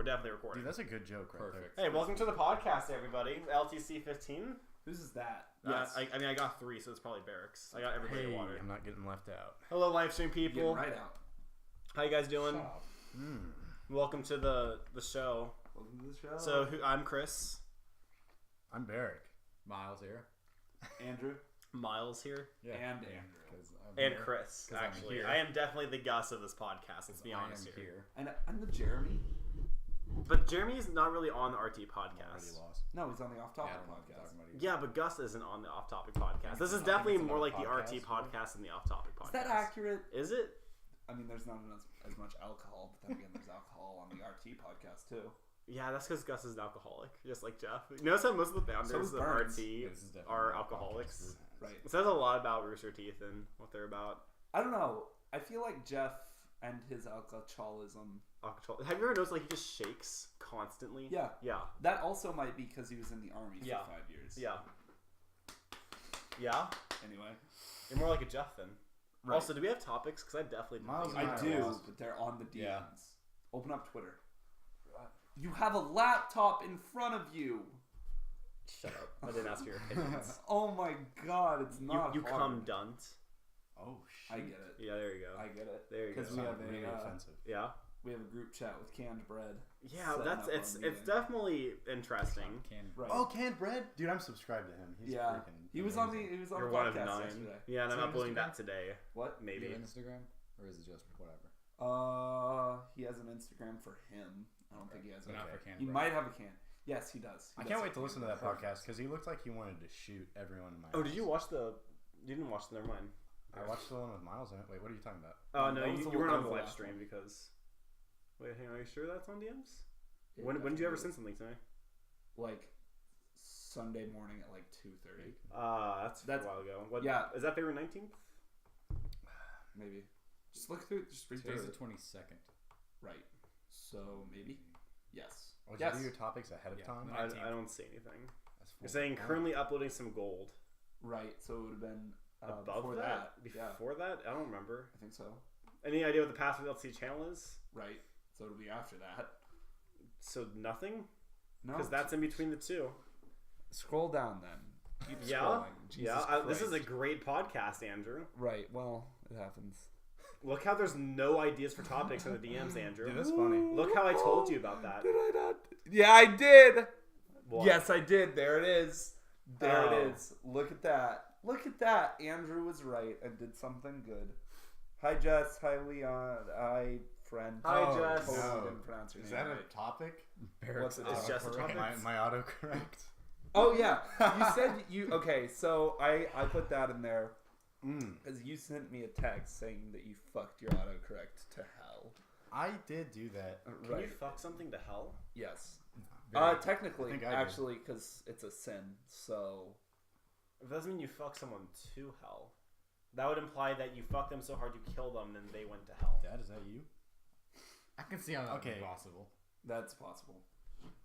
we're definitely recording. Dude, that's a good joke right Perfect. Hey, welcome to the podcast, everybody. LTC 15. Whose is that? Yes. I got 3, so it's probably Barrick's. I got there. everybody Hey, water. I'm not getting left out. Hello, live stream people. Getting right out. How you guys doing? Welcome to the show. Welcome to the show. So I'm Chris. I'm Barrick. Miles here. Andrew. Miles here. Yeah. And Andrew. And Chris, 'Cause I'm actually. here. I am definitely the Gus of this podcast, let's be honest I am here. And I'm the Jeremy. But Jeremy's not really on the RT Already podcast. lost. No, he's on the Off Topic Yeah, I don't know what you're podcast. talking about. Yeah, but Gus isn't on the Off Topic podcast. This is I think definitely it's more another like the RT podcast, podcast than the Off Topic podcast. Is that accurate? Is it? I mean, there's not as much alcohol, but then again, there's alcohol on the RT podcast too. Yeah, that's because Gus is an alcoholic, just like Jeff. You notice how most of the founders is of Burns. RT This is definitely are not a alcoholics. podcast. Right. It says a lot about Rooster Teeth and what they're about. I don't know. I feel like Jeff and his alcoholism. Alcohol. Have you ever noticed like he just shakes constantly? Yeah. Yeah. That also might be because he was in the army Yeah. for 5 years. Yeah. Yeah. Anyway. You're more like a Jeff then. Right. Also, do we have topics? Because I definitely didn't Miles think and of I that. do, lost. but they're on the DMs. Yeah. Open up Twitter. You have a laptop in front of you. Shut up. I didn't ask for your opinions. Oh my god, it's not you hard. cum dunt. Oh, shit. I get it. Yeah, there you go. I get it. There you go. Because we have really a offensive. Yeah. we have a group chat with canned bread. Yeah, Setting that's up our it's meeting. definitely interesting. Right. Oh, canned bread? Dude, I'm subscribed to him. He's yeah. freaking He was on the amazing. he was on You're the one of podcast 9. yesterday. Yeah, and Is I'm he on uploading Instagram? that today. What? Maybe. Do you have Instagram? Or is it just whatever? He has an Instagram for him. I don't think he has But one. not for He Canberra. might have a can. Yes, he does. He I does can't have wait to a listen to can. that podcast because he looked like he wanted to shoot everyone in my Oh, house. did you watch the? You didn't watch the. Never mind. I watched the one with Miles in it. Wait, what are you talking about? Oh No, no, that was you the weren't one- on the that was live the last stream one. because. Wait, hang on. Are you sure that's on DMs? Yeah, When did you ever definitely. send something to me? Like Sunday morning at like 2:30. That's a while ago. What? Yeah. Is that February 19th? Maybe. Just look through. Just read Today's through the it. 22nd. Right. So maybe. Yes. Oh, did Yes. you do your topics ahead of Yeah. time? No. I 19th. don't see anything. That's You're full saying point. currently uploading some gold. Right. So it would have been Above before that? Yeah, Before that? I don't remember. I think so. Any idea what the password LTC channel is? Right. So it'll be after that. So nothing? No. Because that's in between the two. Scroll down then. Keep Yeah? scrolling. Jesus Yeah, this is a Christ. great podcast, Andrew. Right. Well, it happens. Look how there's no ideas for topics in the DMs, Andrew. Dude, that's funny. Look how I told you about that. Did I not? Yeah, I did. What? Yes, I did. There it is. There Oh. it is. Look at that. Look at that. Andrew was right and did something good. Hi, Jess. Hi, Leon. Hi, friend. Hi, Oh, Jess. Totally no. didn't pronounce your Is name that a right. topic? What's it? It's just a topic. My autocorrect. Oh yeah, you said you okay. So I put that in there because you sent me a text saying that you fucked your autocorrect to hell. I did do that. Can you fuck something to hell? Yes. Very- Technically, I think I did. actually, because it's a sin. So It doesn't mean you fuck someone to hell. That would imply that you fucked them so hard you killed them and they went to hell. Dad, is that you? I can see how that Okay. would be possible. that's possible.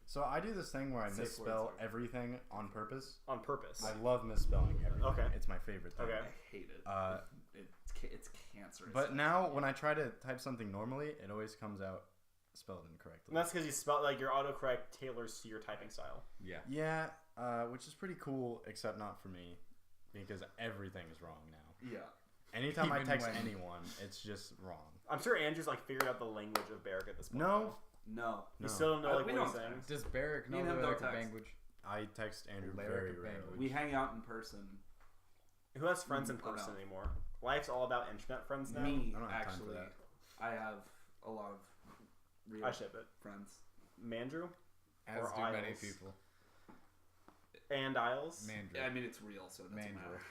So I do this thing where I Safe misspell words. everything on purpose. On purpose. I love misspelling everything. Okay. It's my favorite thing. Okay. I hate it. It's cancerous. But now when I try to type something normally, it always comes out spelled incorrectly. And that's because you spelled like your autocorrect tailors to your typing style. Yeah. Yeah, which is pretty cool, except not for me, because everything is wrong now. yeah. Anytime I Even text when- anyone, it's just wrong. I'm sure Andrew's like figured out the language of Barrick at this point. No, No. You still don't know like We what he's don't saying. text. Does Barrick know Me and him the don't lyric of text. language? I text Andrew Lyric very of rarely. language. We hang out in person. Who has friends in Oh, no. person anymore? Life's all about internet friends now. Me, I don't have time for actually. that. I have a lot of real I ship it. friends. Mandrew As Or do many Isles. people. and Isles. Mandrew. Yeah, I mean, it's real, so it doesn't Mandrew. matter.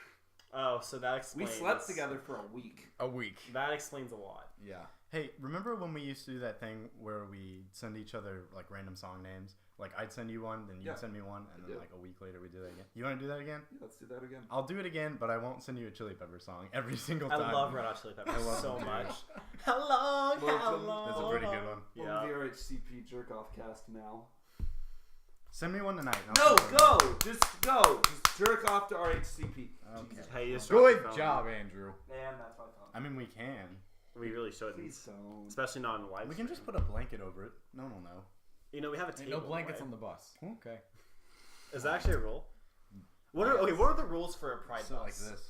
Oh, so that We explains. slept together for a week. A week. That explains a lot. Yeah. Hey, remember when we used to do that thing where we send each other like random song names? Like I'd send you one, then you'd Yeah. send me one, and then Yeah. like a week later we do that again. You want to do that again? Yeah, let's do that again. I'll do it again, but I won't send you a Chili Pepper song every single I time. love Red Hot Chili Peppers I love so them too. much. Hello, Welcome. hello. That's a pretty good one. Yeah. Welcome to the RHCP Jerk Off Cast now. Send me one tonight. and No, I'll send it. go! Just go! Just jerk off to RHCP. Okay. Jesus. Hey, you just dropped your Good phone. job, Andrew. And that's my phone. I mean, we can. We really shouldn't. Please don't. Especially not in live. We can just put a blanket over it. No one will know. You know, we have a Ain't table. no blankets right? on the bus. Okay. Is that actually a rule? What are the rules for a Pride So bus? like this.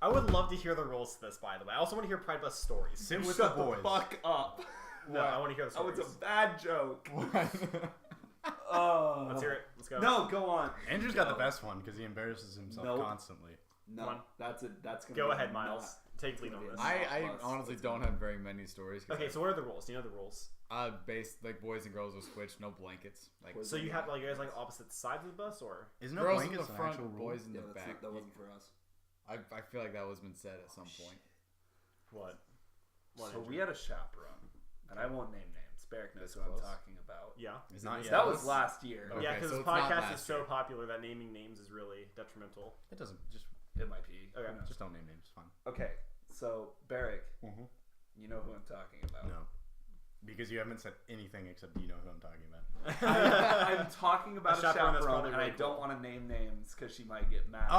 I would love to hear the rules to this, by the way. I also want to hear Pride Bus stories. Sit with Shut the boys. fuck up. No, I want to hear the That stories. was a bad joke. Let's hear it. Let's go. No, go on. Andrew's got the best one because he embarrasses himself Nope. constantly. No, Come on. that's gonna Go be ahead, not- Miles. Take lead on this. I honestly don't have very many stories. Okay, so what are the rules? Do you know the rules? Based like boys and girls will switch, no blankets. Like Boys So you have like you guys like opposite sides of the bus, or Isn't no girls in blankets the an front, actual rule? boys in Yeah, the back. that wasn't for us. I feel like that was been said at some point. what? What? So we had a chaperone, and I won't name names. Barrick knows This what I'm close? talking about. Yeah. Is Not it yet. That this was last year. Okay, Yeah, because so this it's not podcast is last so year. popular that naming names is really detrimental. It doesn't. Just It might be. Okay. Who knows? just don't name names. It's fine. Okay, so Barrick, Mm-hmm. you know who I'm talking about. No. Because you haven't said anything except you know who I'm talking about. I'm talking about a chaperone that's chaperone, probably and really I don't cool. want to name names because she might get mad.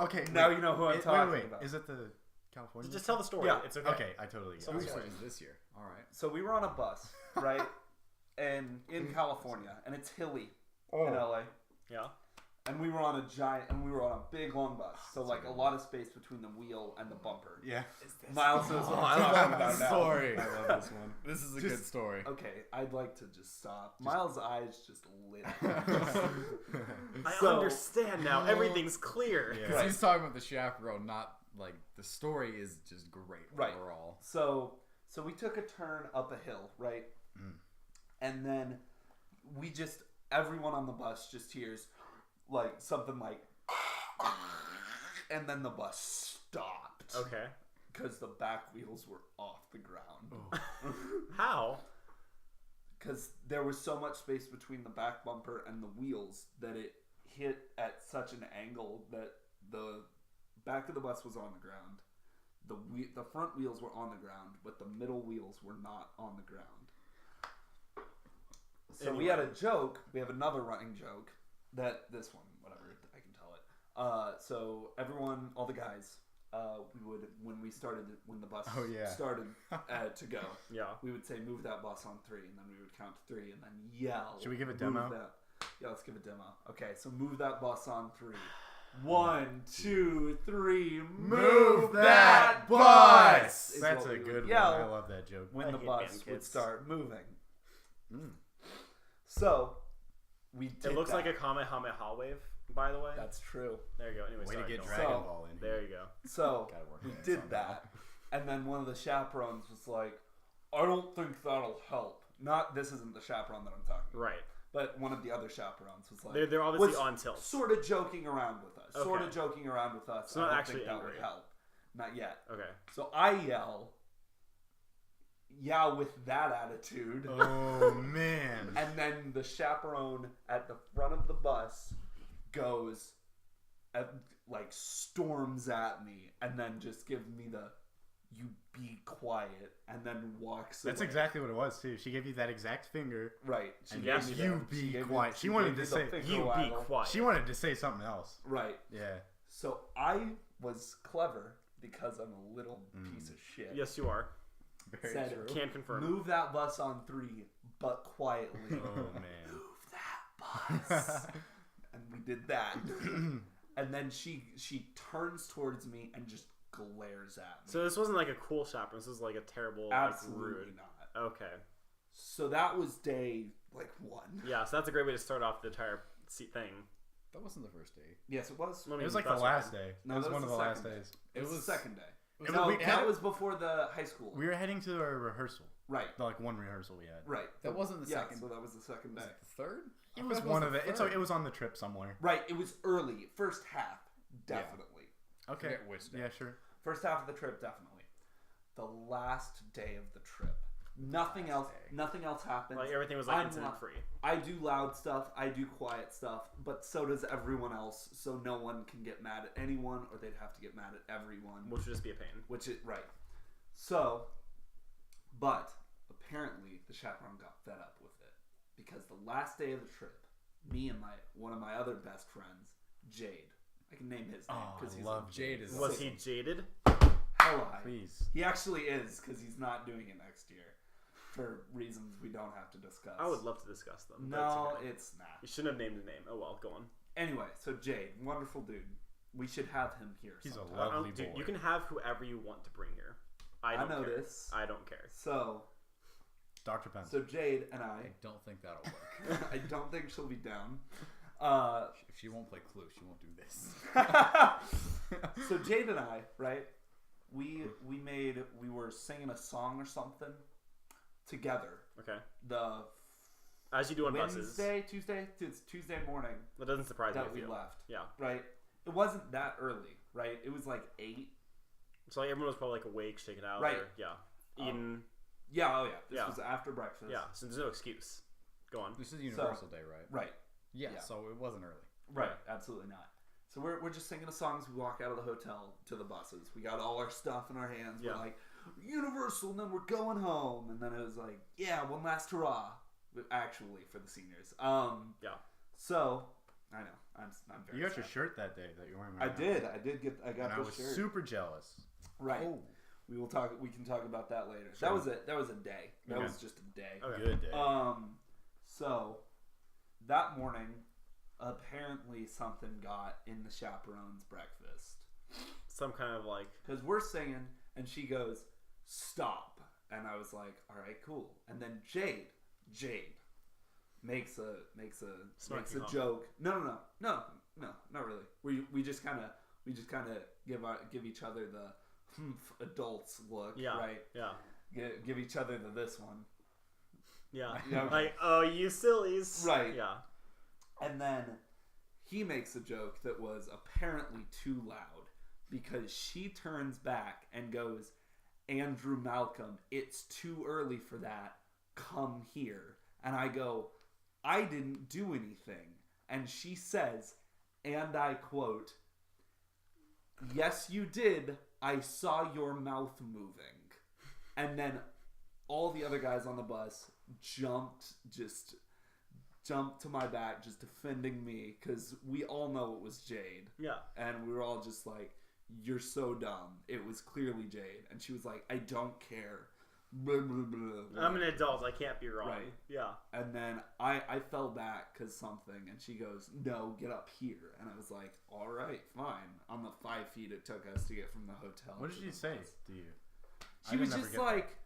Okay. Now wait. you know who I'm Wait, talking wait. about. Is it the California? Just tell the story. Yeah. It's okay. Okay, I totally get So it. we Okay. switch. Switches this year. All right. So we were on a bus, right, and in California, and it's hilly Oh. in LA, Yeah. and we were on a big long bus, so like a lot of space between the wheel and the bumper. Yeah. Miles knows what I I'm love talking this about now. story. I love this one. This is a Just- good story. Okay, I'd like to just stop. Miles' eyes just lit. I So- understand now. Everything's clear. Yeah. Because he's talking about the chaperone, not like the story is just great Right. overall. So we took a turn up a hill, right? Mm. And then everyone on the bus just hears like something like, and then the bus stopped. Okay. Because the back wheels were off the ground. How? Because there was so much space between the back bumper and the wheels that it hit at such an angle that the back of the bus was on the ground. The front wheels were on the ground, but the middle wheels were not on the ground. So we had a joke. We have another running joke that this one, whatever, I can tell it. So everyone, all the guys, we would when the bus Oh, yeah. started to go. Yeah. We would say, move that bus on 3, and then we would count to 3, and then yell. Should we give a "Move demo? that." Yeah, let's give a demo. Okay, so move that bus on 3. 1, 2, 3, move that bus! is That's what a we good would one. yell I love that joke. when I the hate bus band would kids. start moving. Mm. So, we did It looks that. like a Kamehameha wave, by the way. That's true. There you go. Anyway, Way sorry, to get go. Dragon So- Ball in There here. you go. So, Gotta work we on that did somehow. that. And then one of the chaperones was like, I don't think that'll help. This isn't the chaperone that I'm talking about. Right. But one of the other chaperones was like, They're obviously was on tilt. sort of joking around with us. Sort of Okay. joking around with us. So I not don't actually think that angry. would help. Not yet. Okay. So I yell, yeah, with that attitude. Oh man. And then the chaperone at the front of the bus goes, storms at me, and then just gives me the, you be quiet, and then walks That's away. exactly what it was too. She gave you that exact finger. Right. She And gave yes, me you the- she be gave me- quiet. She wanted gave me to the say, finger You be waggle. quiet. She wanted to say something else. Right. Yeah. So I was clever because I'm a little piece of shit. Yes, you are. Very Said, true. Can confirm. move that bus on 3, but quietly. Oh man. Move that bus. And we did that. And then she turns towards me and just glares at me. So this wasn't like a cool chaperone. This was like a terrible, Absolutely like, rude. not. Okay. So that was day 1. Yeah, so that's a great way to start off the entire thing. That wasn't the first day. Yes, it was. I mean, It was like the that's last okay. day. No, it was that one was of the the last second days. It was the second day. was- No, we that had- was before the high school. We were heading to our rehearsal. Right. The one rehearsal we had. Right. That wasn't the yeah, second. so that was the second day. Was it the third? It was one of the. It was on the trip somewhere. Right. It was early. First half, definitely. Okay. Forget which day. Yeah, sure. First half of the trip, definitely. The last day of the trip. Nothing else happened. Like everything was like I'm incident not- free. I do loud stuff, I do quiet stuff, but so does everyone else, so no one can get mad at anyone, or they'd have to get mad at everyone. Which would just be a pain. Right. So, but apparently the chaperone got fed up with it, because the last day of the trip, me and one of my other best friends, Jade, I can name his name because he's love Jade is Was he jaded? hella high. Please. He actually is, because he's not doing it next year. for reasons we don't have to discuss. I would love to discuss them. but No, okay. it's not. You shouldn't have named the name. Oh well, go on. Anyway, so Jade, wonderful dude. We should have him here. He's sometime. a lovely Dude, boy. you can have whoever you want to bring here. I I don't know care. this. I don't care. So, Dr. Pence. so Jade and I I, don't think that'll work. I don't think she'll be down. If she won't play Clue, she won't do this. So Jade and I, right? We were singing a song or something together. Okay. The As you do on buses. Tuesday, it's Tuesday morning That doesn't surprise me that if we you. left. Yeah. Right? It wasn't that early, right? It was like 8. So like everyone was probably like awake, shaking out. Right. Or, yeah. Eating. Yeah, oh yeah. This Yeah. was after breakfast. Yeah. So there's no excuse. Go on. This is Universal Day, right? Right. Yeah, Yeah. so it wasn't early. Right. Absolutely not. So we're just singing the songs. We walk out of the hotel to the buses. We got all our stuff in our hands. Yeah. We're like, Universal, and then we're going home. And then it was like, yeah, one last hurrah. But actually, for the seniors. Yeah. So, I know. I'm very You got your sad. shirt that day that you're wearing I right now. did. I got And I this was shirt. super jealous. Right. Oh. We can talk about that later. Sure. That was a day. That Okay. was just a day. Okay. Good day. So that morning, apparently something got in the chaperone's breakfast. Some kind of like. Because we're singing, and she goes, "Stop," and I was like, "All right, cool." And then Jade makes a Snarky hump. joke. No, not really. We just kind of give each other the adults look, Yeah. right? Yeah. Give each other the this one. Yeah. Yeah, okay. Like, oh, you sillies. Right. Yeah. And then he makes a joke that was apparently too loud because she turns back and goes, "Andrew Malcolm, it's too early for that. Come here." And I go, "I didn't do anything." And she says, and I quote, "Yes, you did. I saw your mouth moving." And then all the other guys on the bus jumped to my back, just defending me, because we all know it was Jade. Yeah. And we were all just like, "You're so dumb. It was clearly Jade." And she was like, "I don't care." Blah, blah, blah, I'm an adult. I can't be wrong. Right. Yeah. And then I fell back because something, and she goes, "No, get up here." And I was like, "All right, fine." On the 5 feet it took us to get from the hotel. What to did she the say bus. to you? She was just like,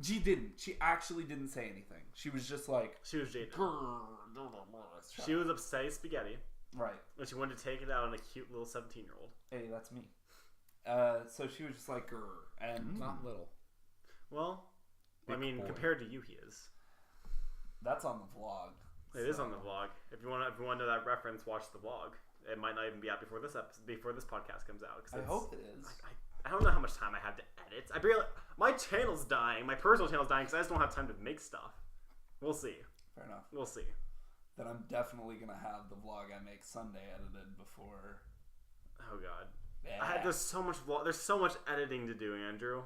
she actually didn't say anything. She was just like, She was jaded. Shut She up. was upset as spaghetti, Right. and she wanted to take it out on a cute little 17-year-old. Hey, that's me. So she was just like, "Grr," and Not little. Well, I Big mean, boy. compared to you, he is. that's on the vlog. It is on the vlog. If you want to know that reference, watch the vlog. It might not even be out before this podcast comes out. 'Cause I hope it is. I don't know how much time I have to edit. My channel's dying. My personal channel's dying because I just don't have time to make stuff. We'll see. Fair enough. We'll see. Then I'm definitely gonna have the vlog I make Sunday edited before. Oh God. Yeah. There's so much editing to do, Andrew.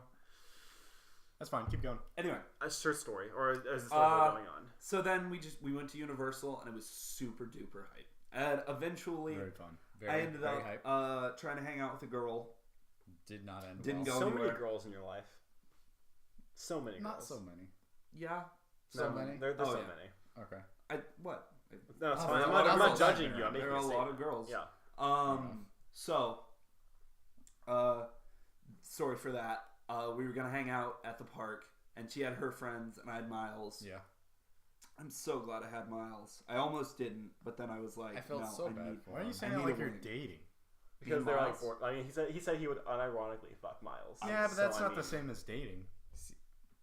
That's fine. Keep going. Anyway, A short story, or is the story going on? so then we went to Universal and it was super duper hype. And eventually, Very fun. I ended very up hype. trying to hang out with a girl. Did not end Didn't well. go So many anywhere. girls in your life. So many girls. Not so many. Yeah. So No, many? There's Oh, so yeah. many. Okay. What? No, it's Oh, fine. there I'm are a lot not of girls judging out you. I'm there. making There are a a lot of statement. girls. Yeah. So, sorry for that. We were gonna hang out at the park, and she had her friends, and I had Miles. Yeah. I'm so glad I had Miles. I almost didn't, but then I was like, I felt no, so I bad need. for Why are you him. saying I that need like a you're wing. dating? Because they're like, Miles. I mean, he said he would unironically fuck Miles. Yeah, but So, that's I not mean, the same as dating.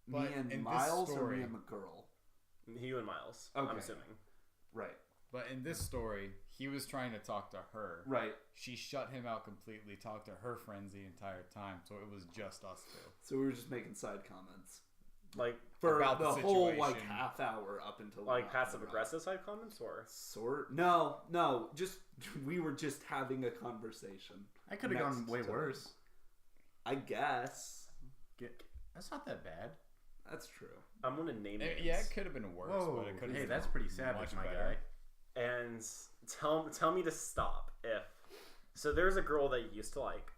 Me But and in this Miles or story- me and the girl? You and Miles. Okay. I'm assuming. Right. But in this story, he was trying to talk to her. Right. She shut him out completely, talked to her friends the entire time, so it was just us two. So we were just making side comments Like for About the the whole situation. half hour up until passive aggressive side comments, or No. Just we were just having a conversation. I could have gone Next way to- worse. I guess That's not that bad. that's true. I'm gonna name names. Yeah, it could have been worse, Whoa, but it could have hey, been that's pretty much savage, my better. guy. And tell me to stop if. So there's a girl that you used to like,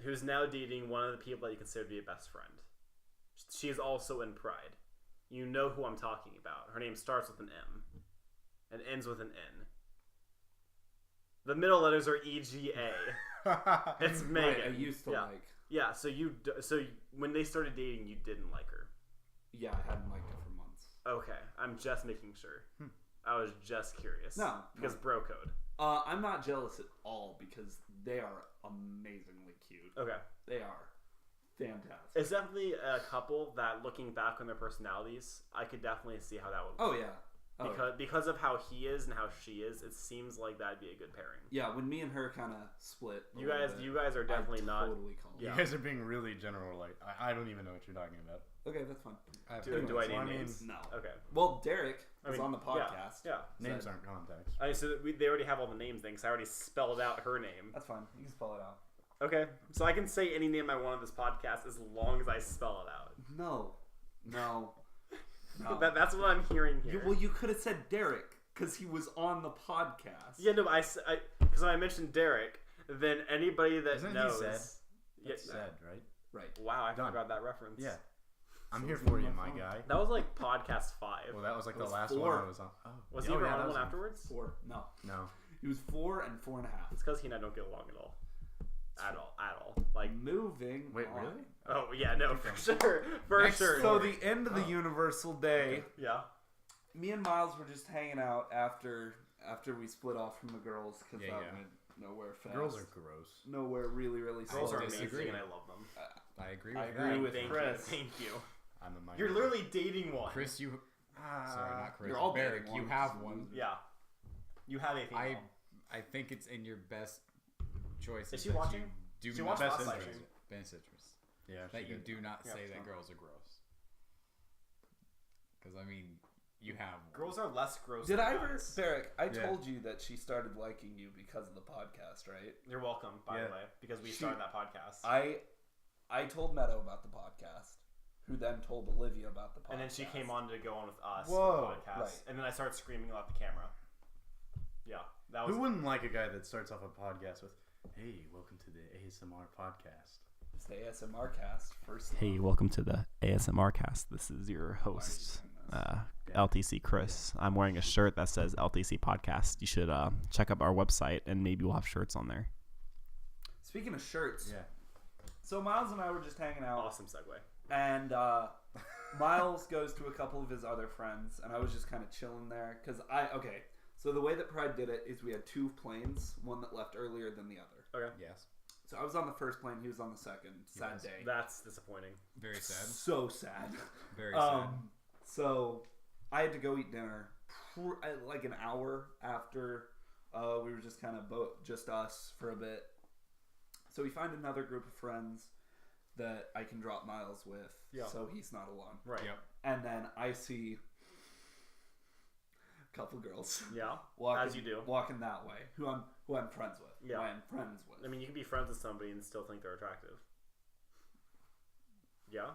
who's now dating one of the people that you consider to be a best friend. She is also in Pride. You know who I'm talking about. Her name starts with an M and ends with an N. The middle letters are EGA. It's Megan. Right, I used to like. Yeah, so when they started dating, you didn't like her. Yeah, I hadn't liked her for months. Okay, I'm just making sure. I was just curious. No, because bro code. I'm not jealous at all because they are amazingly cute. Okay. They are fantastic. It's definitely a couple that, looking back on their personalities, I could definitely see how that would work. Oh yeah. Because of how he is and how she is, it seems like that'd be a good pairing. Yeah, when me and her kind of split. You guys are definitely not. Totally called. You guys are being really general. Like I don't even know what you're talking about. Okay, that's fine. Do I need names? No. Okay. Well, Derek was on the podcast. Yeah. Names aren't contacts. They already have all the names things. I already spelled out her name. That's fine. You can spell it out. Okay, so I can say any name I want on this podcast as long as I spell it out. No. That's what I'm hearing here. You could have said Derek because he was on the podcast. Yeah, no, because when I mentioned Derek, then anybody that Isn't knows. he said? Yeah, That's said, right? Right. Wow, I Done. forgot that reference. Yeah. I'm here for you, my guy. That was like podcast 5. Well, that was like the was last 4. one I was on. Oh. Was he ever on one afterwards? 4. No. He was 4 and 4.5. It's because he and I don't get along at all. At all. Like, moving. Wait, on. really? oh yeah, no, for sure, for sure. So the end of the Universal Day. Yeah. Me and Miles were just hanging out after we split off from the girls because that went nowhere fast. Girls are gross. Nowhere really, really. Girls are slowly. amazing and I love them. I agree with that. Thank you. I'm a minor. You're literally dating one. Chris, you... Sorry, not Chris. You're all Barrick, dating you one. have one. Yeah. You have a female. I think it's in your best choice. Is she watching? Do She not watched best last interest. night. best interest. Yeah. That you do not Yeah, say so. that girls are gross. Because, I mean, you have one. Girls are less gross. Did than I ever, guys. Barrick? I Yeah. told you that she started liking you because of the podcast, right? You're welcome, by the way, because we started that podcast. I told Meadow about the podcast, who then told Olivia about the podcast, And then she came on to go on with us Whoa. on the podcast. Right. And then I started screaming about the camera. Yeah. That was Who wouldn't like a guy that starts off a podcast with, "Hey, welcome to the ASMR podcast." It's the ASMR cast first. Hey, welcome to the ASMR cast. This is your host, LTC Chris. I'm wearing a shirt that says LTC Podcast. You should check up our website and maybe we'll have shirts on there. Speaking of shirts, Yeah. so Miles and I were just hanging out, Awesome segue. and Miles goes to a couple of his other friends, and I was just kind of chilling there because So the way that Pride did it is we had 2 planes, one that left earlier than the other. Okay. Yes. So I was on the first plane, he was on the second. Sad day. That's disappointing. Very sad. So sad. Very sad. So I had to go eat dinner like an hour after we were just kind of just us for a bit. So we find another group of friends that I can drop Miles with, so he's not alone. Right. Yep. And then I see a couple girls. Yeah. Walking, As you do. walking that way. Who I'm friends with. Yeah. Who I am friends with. I mean, you can be friends with somebody and still think they're attractive. Yeah.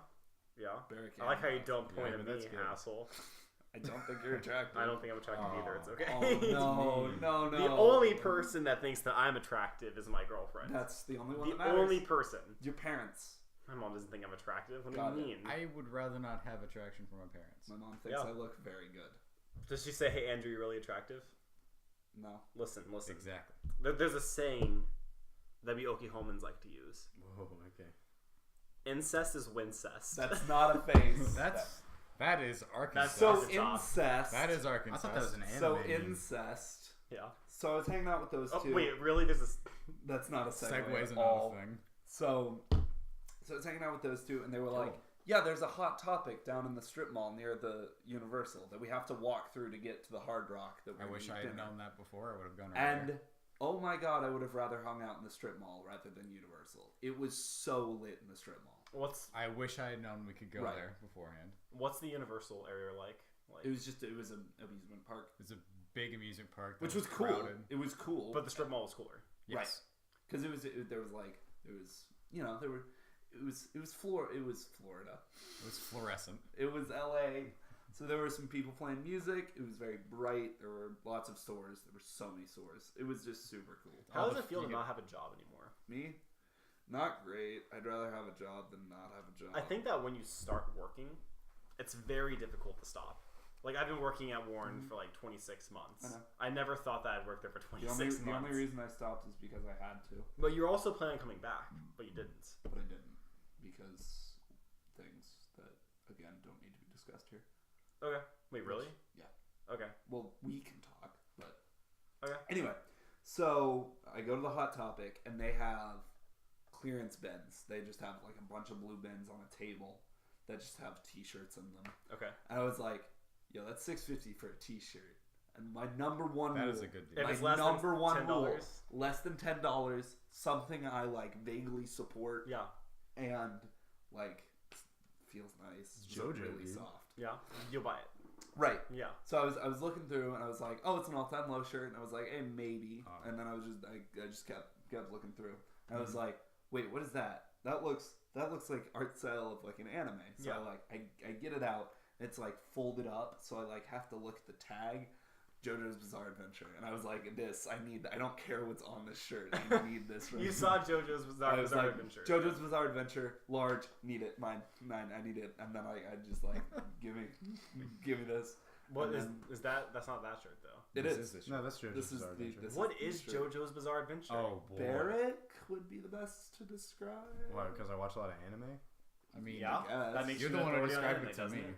Yeah. Barrick, I like how you don't point Yeah, at but me, that's good. asshole. I don't think you're attractive. I don't think I'm attractive either. It's okay. Oh, no. The only person that thinks that I'm attractive is my girlfriend. That's the only one the that matters. only person. Your parents. My mom doesn't think I'm attractive. What Got do it. you mean? I would rather not have attraction for my parents. My mom thinks Yeah. I look very good. Does she say, "Hey, Andrew, you're really attractive"? No. Listen. Exactly. There's a saying that we Oklahomans like to use. Whoa. Okay. Incest is wincest. That's not a face. That is Arkansas. so Arkansas. incest. That is Arkansas. I thought that was an anime. So name. incest. Yeah. So I was hanging out with those Oh two. wait, really? There's this. That's not a segue Segways at another all. thing. So I was hanging out with those two, and they were like, "Yeah, there's a hot topic down in the strip mall near the Universal that we have to walk through to get to the Hard Rock." That I we're wish gonna I eat had dinner." known that before. I would have gone right And there. oh my god, I would have rather hung out in the strip mall rather than Universal. It was so lit in the strip mall. What's I wish I had known we could go Right. there beforehand. the Universal area like? It was an amusement park, It's a big amusement park, that which was cool. crowded. It was cool, But the strip mall was cooler. Yes. because it was Florida. It was Florida. It was fluorescent. It was LA. So there were some people playing music. It was very bright. There were lots of stores. There were so many stores. It was just super cool. How All does the- it feel to you not have a job anymore? Me, not great. I'd rather have a job than not have a job. I think that when you start working, it's very difficult to stop. Like, I've been working at Warren for like 26 months. I know. I never thought that I'd work there for 26 months. The only reason I stopped is because I had to. But you're also planning on coming back, but you didn't. But I didn't. Because things that, again, don't need to be discussed here. Okay. Wait, really? Yeah. Okay. Well, we can talk, but... Okay. Anyway, so I go to the Hot Topic, and they have clearance bins. They just have, like, a bunch of blue bins on a table that just have T-shirts in them. Okay. And I was like, yo, that's $6.50 for a T-shirt. And my number one That rule... is a good deal. If it's My less than number one $10? rule, less than $10, something I, like, vaguely support. Yeah. And, like, feels nice. It's JoJo, really dude. soft. Yeah. You'll buy it. Right. Yeah. So I was looking through and I was like, oh, it's an all-time low shirt, and I was like, hey, maybe. And then I just kept looking through. And I was like, wait, what is that? That looks like art style of like an anime. So Yeah. I get it out. It's like folded up, so I like have to look at the tag. JoJo's Bizarre Adventure, and I was like, I don't care what's on this shirt. I need this. Right You saw JoJo's Bizarre Adventure. JoJo's Bizarre Adventure, large, need it, mine, I need it, and then I just like, give me this. What And is that? That's not that shirt though. It This is. the shirt. No, that's JoJo's This is Bizarre the. Adventure. This What the is shirt. JoJo's Bizarre Adventure? Oh boy. Barrack would be the best to describe. Why? Because I watch a lot of anime. I mean, Yeah. Guess. That makes you're you the one who authority on described anime, it to doesn't me. it?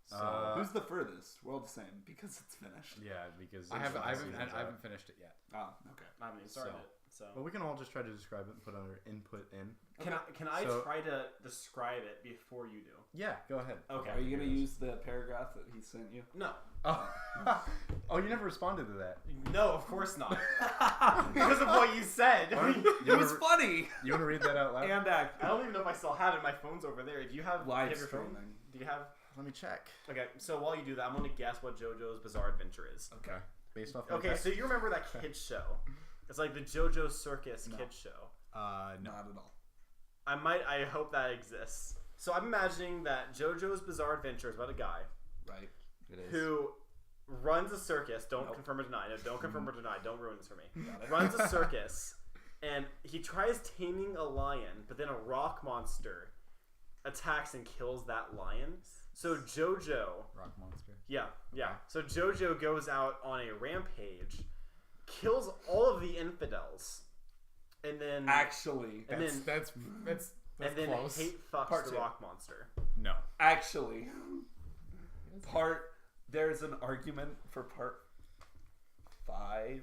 So Who's the furthest? We're all the same because it's finished. Yeah, because I there's haven't, I five haven't, seasons I out. haven't finished it yet. Oh, okay. I haven't even started So- it. So But we can all just try to describe it and put our input in. can I So- try to describe it before you do? Yeah, go ahead. Okay. Are you gonna use the paragraph that he sent you? No. Oh, oh, you never responded to that. No, of course not. Because of what you said. It was funny. You want to read that out loud? And I don't even know if I still have it. My phone's over there. Do you have live your phone? streaming. Do you have? Let me check. Okay, so while you do that, I'm gonna guess what JoJo's Bizarre Adventure is. Okay. Based off. Okay, so you remember that kids show? It's like the JoJo Circus kids show. No. Not at all. I hope that exists. So I'm imagining that JoJo's Bizarre Adventure is about a guy Right. it is. who runs a circus. Don't Nope. confirm or deny. No, don't confirm or deny. Don't ruin this for me. Runs a circus, and he tries taming a lion, but then a rock monster attacks and kills that lion. So JoJo, Rock monster. yeah. So JoJo goes out on a rampage, kills all of the infidels, and then Actually, and then That's and then close. hate fucks Part the two. rock monster. No. actually, there's an argument for part 5.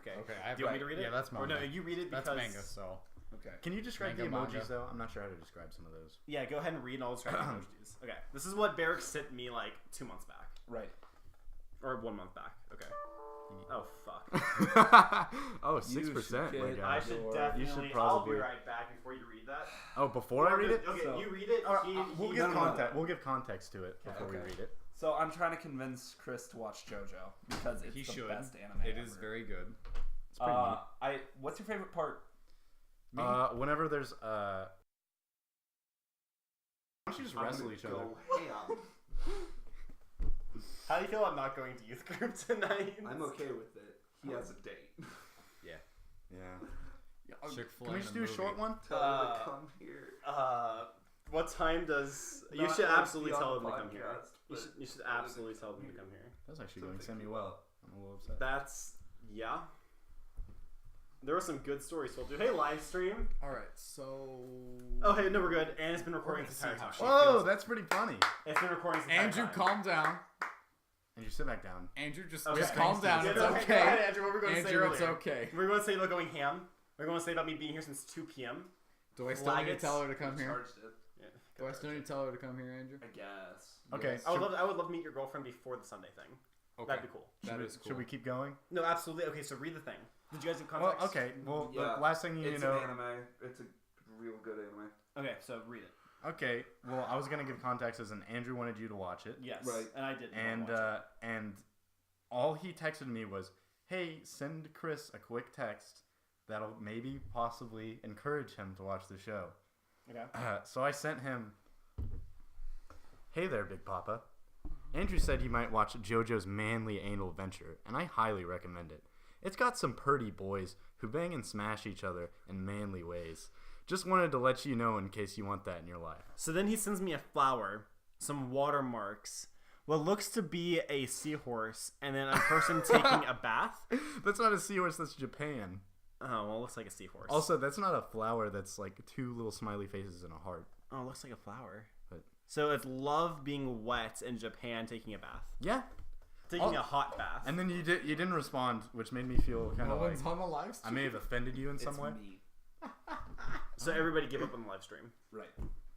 Okay. Okay, I have Do you want me to read it? Yeah, that's Or no, manga. you read it because That's manga, so. Okay. Can you describe Manga, the emojis manga. though? I'm not sure how to describe some of those. Yeah, go ahead and read and I'll describe the emojis. Okay, this is what Barrick sent me like 2 months back. Right. Or 1 month back. Okay. Oh, fuck. Oh, You 6%. should My get- God. I should Or- definitely... you should I'll probably- be right back before you read that. Oh, before I read it? Okay, So- you read it. All right, he, we'll he- give no, no, context. We'll give context to it before we Okay. read it. So I'm trying to convince Chris to watch JoJo because it's He the should. best anime. It ever. is very good. It's pretty neat. What's your favorite part? Me? Whenever there's why don't you just wrestle each other? Ham. How do you feel about not going to youth group tonight? I'm okay with it. He has a date. Yeah. Chick-fil-A Can we in just a do a movie. short one? Tell him to come here. What time does... You Not should like absolutely be on tell the them to come here. podcast, You should but absolutely tell them to come here. That's actually So going think semi-well. I'm a little upset. That's... Yeah. There were some good stories told too. Hey, live stream. Alright, so. Oh, hey, no, we're good. And it's been recording We're this gonna entire see time. how Whoa, that's pretty funny. It's been recording this entire Andrew, time. calm down. And you sit back down. Andrew, just Okay. calm down. Yeah, It's no, hey, go okay. ahead, Andrew, what were we going to say Andrew, earlier? it's okay. We're going to say about going ham. We're going to say about me being here since 2 p.m. Do I still need to Flaggots. tell her to come here? Charged it. Yeah. Do I still need to tell her to come here, Andrew? I guess. Okay. Yes. I would love to meet your girlfriend before the Sunday thing. Okay. That'd be cool. That is cool. Should we keep going? No, absolutely. Okay, so read the thing. Did you guys do Well, context? okay. Well, Yeah. the last thing you It's know. an anime. It's a real good anime. Okay, so read it. Okay. Well, I was gonna give context as in Andrew wanted you to watch it, Yes. Right. And I didn't. and and all he texted me was, "Hey, send Chris a quick text that'll maybe possibly encourage him to watch the show." Okay. So I sent him, "Hey there, Big Papa. Andrew said he might watch JoJo's Manly Anal Venture, and I highly recommend it. It's got some purty boys who bang and smash each other in manly ways. Just wanted to let you know in case you want that in your life." So then he sends me a flower some watermarks, what looks to be a seahorse, and then a person taking a bath. That's not a seahorse. That's Japan. Oh, well, it looks like a seahorse. Also, that's not a flower. That's like two little smiley faces and a heart. Oh, it looks like a flower. But So it's love being wet in Japan taking a bath. yeah. Taking a hot bath. And then you didn't respond, which made me feel kind No of like one's on the live I stream. may have offended you in some It's way. me. So everybody give up on the live stream. Right.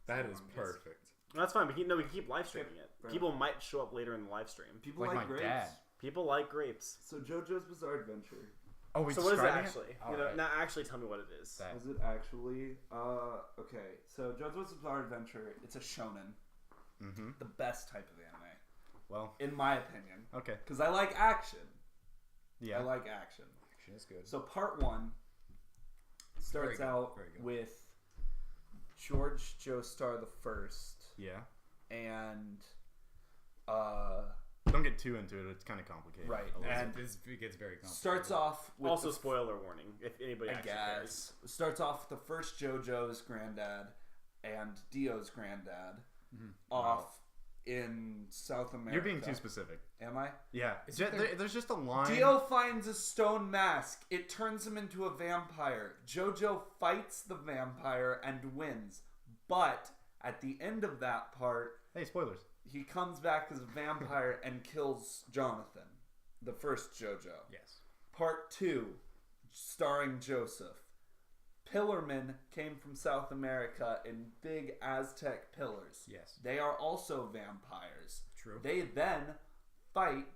That is perfect. No, that's fine. We can keep live streaming it. Fair People might show up later in the live stream. People Like like my grapes. dad. People like grapes. So JoJo's Bizarre Adventure. Oh, we So what is it describing actually? Oh, You know, right. now actually tell me what it is. That. Is it actually? Okay. So JoJo's Bizarre Adventure. It's a shonen. Mm-hmm. The best type of anime, Well, in my opinion, okay. because I like action. Yeah. I like action. Action is good. So part one starts Very good, out very good. with George Joestar the First Yeah. and Don't get too into it. It's kind of complicated. Right, A little and- bit. It gets very complicated. starts off with Also, the spoiler warning if anybody I actually cares. guess. Starts off with the first JoJo's granddad and Dio's granddad off in South America. You're being too specific. Am I? Yeah. Is it There's just a line. Dio finds a stone mask. It turns him into a vampire. JoJo fights the vampire and wins. But at the end of that part, Hey, spoilers. he comes back as a vampire and kills Jonathan, the first JoJo. Yes. Part 2, starring Joseph. Pillarmen came from South America in big Aztec pillars. Yes. They are also vampires. True. They then fight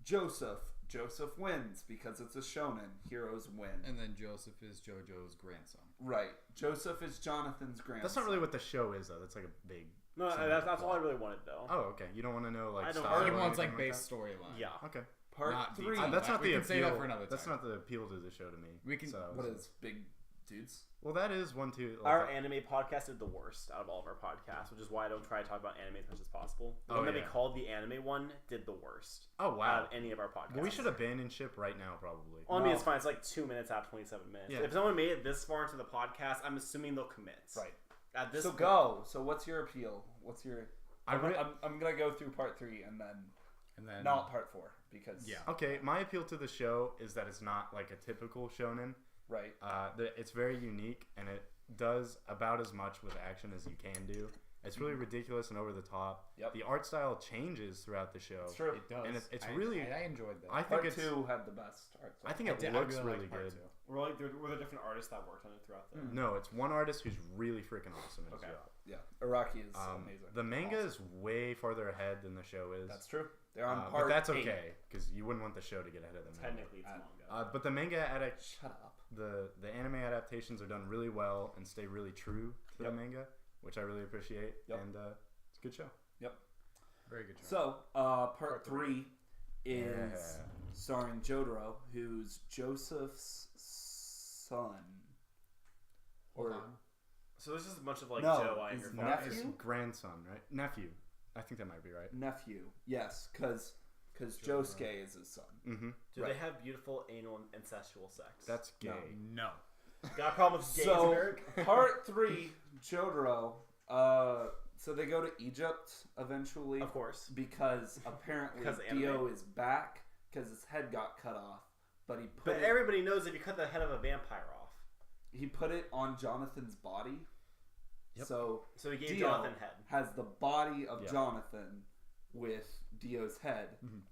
Joseph. Joseph wins because it's a shonen. Heroes win. And then Joseph is JoJo's grandson. Right. Joseph is Jonathan's grandson. That's not really what the show is, though. That's like a big. No, that's all I really wanted, though. Oh, okay. You don't want to know like I don't- style He He or wants anything like base storyline. Yeah. that? Okay. Part not 3. detailed. That's not We the can appeal. say that for another That's time. not the appeal to the show to me. We can- So, What is big dudes? Well, that is one too. Like, Our anime podcast did the worst out of all of our podcasts, which is why I don't try to talk about anime as much as possible. The Oh, one that we yeah. called the anime one did the worst oh out wow. of any of our podcasts. Well, we should abandon ship right now, probably. Well, I mean, No. it's fine. It's like 2 minutes out of 27 minutes. Yeah. If someone made it this far into the podcast, I'm assuming they'll commit. Right. At this So point- go. So what's your appeal? What's your... I re- I'm going to go through part 3 and then... And then Not part 4 because... Yeah. Okay, my appeal to the show is that it's not like a typical shonen. Right. It's very unique, and it does about as much with action as you can do. It's really ridiculous and over the top. Yep. The art style changes throughout the show. It's true. it does. And it's I- really- I enjoyed that. I think Part it's. 2 had the best art. I think I it did- I looks really really liked part good. 2. Were there different artists that worked on it throughout the... No, it's one artist who's really freaking awesome. At his Okay. job. Yeah. Iraqi is amazing. The manga Awesome. is way farther ahead than the show is. That's true. They're on but part that's 8. okay because you wouldn't want the show to get ahead of the manga. Technically, it's manga. But the manga Shut up. the anime adaptations are done really well and stay really true to Yep. the manga, which I really appreciate. Yep. And it's a good show. Very good job. So, part 3 is Yeah. starring Jotaro, who's Joseph's son. Or So there's just a bunch of like No, Joe his your nephew? His grandson, right? Nephew. I think that might be right. nephew. Yes, because Josuke is his son. Mm-hmm. Do Right. they have beautiful anal and incestual sex? That's gay. No. No. Got a problem with gays, So, Eric? part 3, Jotaro, so they go to Egypt eventually. Of course. Because apparently 'Cause Dio anime. is back because his head got cut off. But he But everybody knows if you cut the head of a vampire off. he put it on Jonathan's body. Yep. So So he gave Dio Jonathan head. has the body of Yeah. Jonathan with Dio's head. Mhm.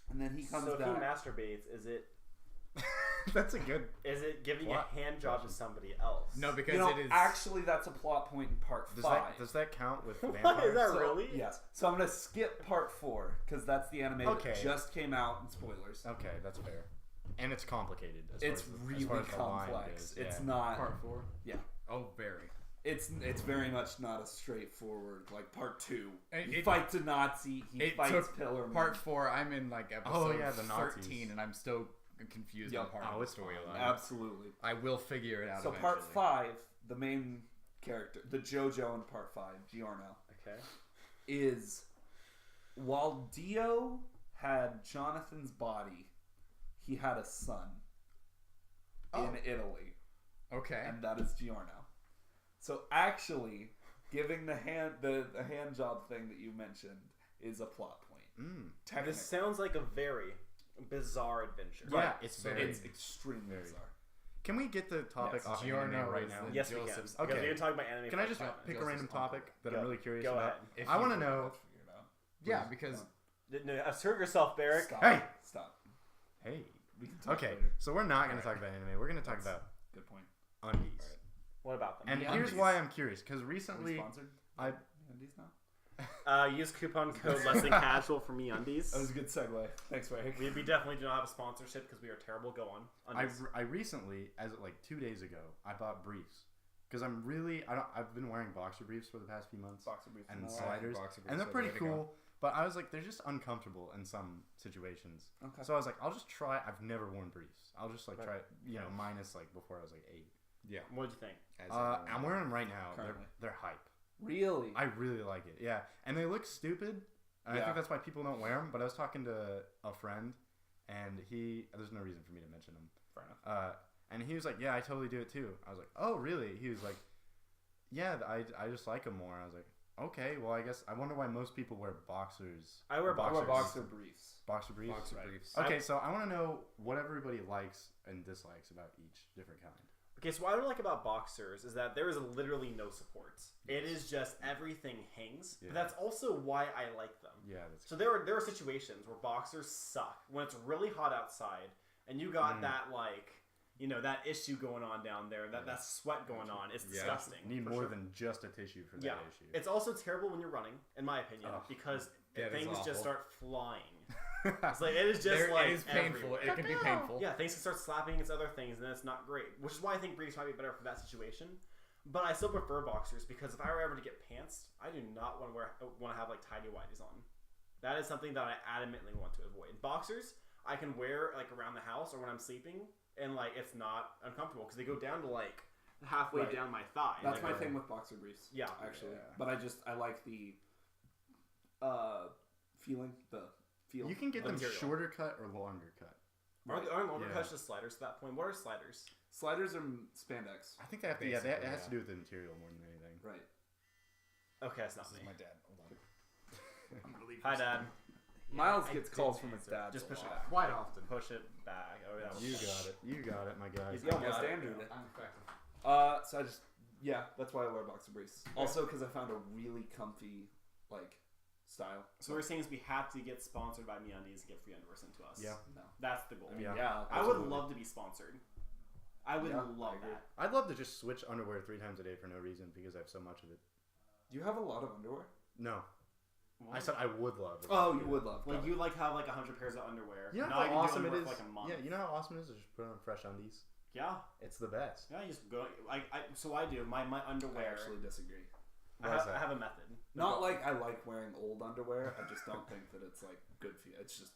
And then he comes So if he back. masturbates, is That's a good. it giving What? a hand job to somebody else? No, because You know, it is actually, that's a plot point in part Does 5. that count with What? vampires? Is that So- really? Yes. So I'm going to skip part 4 because that's the anime Okay. that just came out in spoilers. Okay, that's fair. And it's complicated. As It's far as really the line complex. goes, It's yeah. not. part 4. Yeah. Oh, very. It's very much not a straightforward like part 2. He It- fights a Nazi. He it fights took Pillarman. Part 4. I'm in like episode yeah, the Nazis. 13, and I'm still confused Yep. on part Oh, of the it's fine. storyline. Absolutely. I will figure it out. So eventually. part 5, the main character, the JoJo in part 5, Giorno, Okay. is while Dio had Jonathan's body, he had a son in Italy, Okay. and that is Giorno. So actually, Giving the hand job thing that you mentioned is a plot point. This sounds like a very bizarre adventure. Yeah, it's extremely bizarre. Can we get the topic off Giorno anime right is now? the Yes, we can. Joseph's- Okay. Okay. We can talk about anime. Can I for just 5 minutes. pick a Joseph's random uncle. topic that I'm really curious Go about? ahead. I want to know. Yeah, because No, assert yourself, Barrick. Stop. Hey! Stop. Hey. We can talk Okay, later. so we're not going to talk about anime. We're going to talk about Good point. undies. What about them? And The here's undies. why I'm curious, because Are we recently sponsored? I- Undies now? Use coupon code LessThanCasual for MeUndies. That was a good segue. Thanks, Barrick. We definitely do not have a sponsorship because we are terrible. Go on. Undies. I recently, as like 2 days ago, I bought briefs because I've been wearing boxer briefs for the past few months Boxer briefs. and No, sliders, boxer briefs and they're are the pretty way to go. cool. But I was like, they're just uncomfortable in some situations. Okay. So I was like, I'll just try. I've never worn briefs. I'll just like Right. try, minus like before I was like 8. yeah, What did you think? I'm wearing them right now. Currently. They're hype. Really? I really like it. Yeah, and they look stupid. And I Yeah. think that's why people don't wear them. But I was talking to a friend, and there's no reason for me to mention him. Fair enough. And he was like, "Yeah, I totally do it too." I was like, "Oh, really?" He was like, "Yeah, I just like them more." I was like, "Okay, well, I guess I wonder why most people wear boxers." I wear Or boxers. boxer briefs. Boxer briefs. boxer Right. briefs. Okay, so I want to know what everybody likes and dislikes about each different kind. Okay, so what I like about boxers is that there is literally no support. It is just everything hangs. Yeah. But that's also why I like them. Yeah, that's So there are situations where boxers suck when it's really hot outside and you got that that issue going on down there, that sweat going on. It's disgusting. need for more sure. than just a tissue for that Yeah, issue. it's also terrible when you're running, in my opinion, Ugh. because That is things just awful. start flying. It's like it is just There- like it is painful. everywhere. It can be painful. Yeah, things can start slapping against other things, and then it's not great. Which is why I think briefs might be better for that situation. But I still prefer boxers because if I were ever to get pantsed, I do not want to have like tidy whities on. That is something that I adamantly want to avoid. Boxers I can wear like around the house or when I'm sleeping, and like it's not uncomfortable because they go down to like halfway Right. down my thigh. That's like, my thing with boxer briefs. Yeah. Actually. Yeah. But I like the feeling, the feel. You can get them material. shorter cut or longer cut. Aren't longer Yeah. cuts just sliders to that point? What are sliders? Sliders are spandex. I think they have to. Basically, it has yeah. to do with the material more than anything. Right. Okay, that's not This me. is my dad. Hold on. I'm gonna leave Hi, this. Dad. Miles I gets didn't calls from his answer. dad. Just a push it lot. back. Quite often. Push it back. Oh, that was You got it. You got it, my guy. He's You almost got it. Andrewed it. I'm effective. So I just, that's why I wear boxer briefs. Also, because I found a really comfy, style. So we're saying is we have to get sponsored by MeUndies and get free underwear sent to us. Yeah. No. That's the goal. I mean, Yeah. I would absolutely. love to be sponsored. I would Yeah, love I agree. that. I'd love to just switch underwear 3 times a day for no reason because I have so much of it. Do you have a lot of underwear? No, I said I would love. Oh, you would love. Like Got you it. like have like 100 pairs of underwear. You know Now how I can do awesome it underwear is. for like a month. Yeah, you know how awesome it is to just put on fresh undies. Yeah. It's the best. Yeah. You just go. So I do my I underwear. actually disagree. Why is I that? have a method. Not like I like wearing old underwear. I just don't think that it's good for you. It's just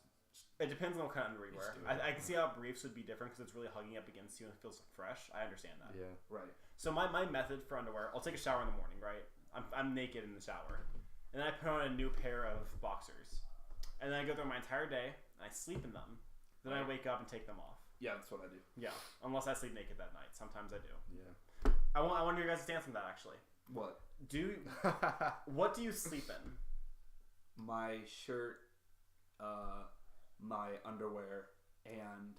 It depends on what kind of underwear you wear. Just do it. I can see how briefs would be different because it's really hugging up against you and it feels fresh. I understand that. Yeah. right. So my method for underwear, I'll take a shower in the morning, right? I'm naked in the shower. And then I put on a new pair of boxers. And then I go through my entire day, and I sleep in them. Then I wake up and take them off. Yeah, that's what I do. Yeah, unless I sleep naked that night. Sometimes I do. Yeah. I want your guys' stance on that, actually. What? What do you sleep in? My shirt, my underwear, and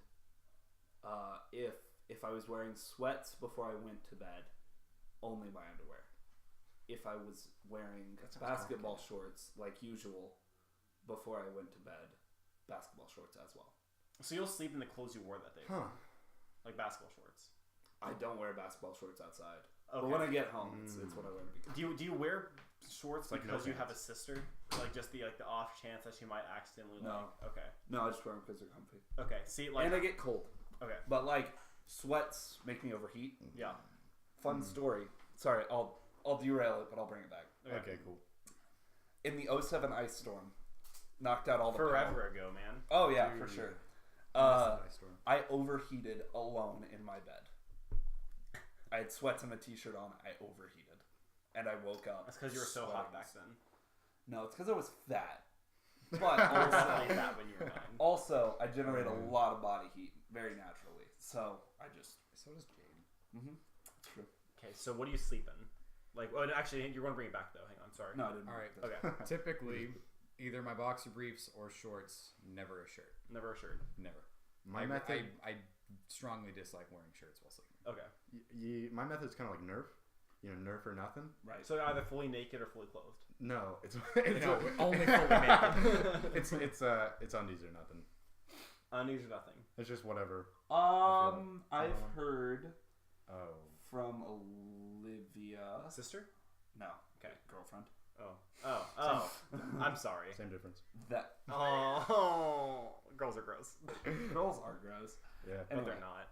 if I was wearing sweats before I went to bed, only my underwear. If I was wearing sounds basketball shorts like usual before I went to bed, basketball shorts as well. So you'll sleep in the clothes you wore that day, Huh. like basketball shorts. I don't wear basketball shorts outside. Okay. But when I get home, it's what I wear to be comfortable. Do you wear shorts Like no because you have a pants. sister? Like just the off chance that she might accidentally No. Okay. No, I just wear them because they're comfy. Okay. See, like And I get cold. okay. But sweats make me overheat. Yeah. Fun story. Sorry, I'll derail it, but I'll bring it back. Okay, cool. In the 07 ice storm, knocked out all the power. Forever ago, man. Oh yeah, Dude. for sure. That's a nice story. I overheated alone in my bed. I had sweats and a t-shirt on. I overheated, and I woke up. That's because you were so hot sweating. back then. No, it's because I was fat. But You were also, definitely fat when you were 9. also, I generate a lot of body heat very naturally. So I just. So does Jade. It's true. Okay, so what do you sleep in? Like, oh, actually, you're going to bring it back though. Hang on, sorry. No, I didn't. All right. Okay. Typically, either my boxer briefs or shorts. Never a shirt. Never a shirt. Never. My method. I strongly dislike wearing shirts while sleeping. Okay. My method's kind of like Nerf. Nerf or nothing. Right. So either fully naked or fully clothed. No, it's No, only fully naked. it's undies or nothing. Undies or nothing. It's just whatever. I've heard Oh. from Olivia. Sister? No. Okay. Girlfriend. Oh. I'm sorry. Same difference. That Oh. Girls are gross. girls are gross. Yeah. But Anyway. they're not.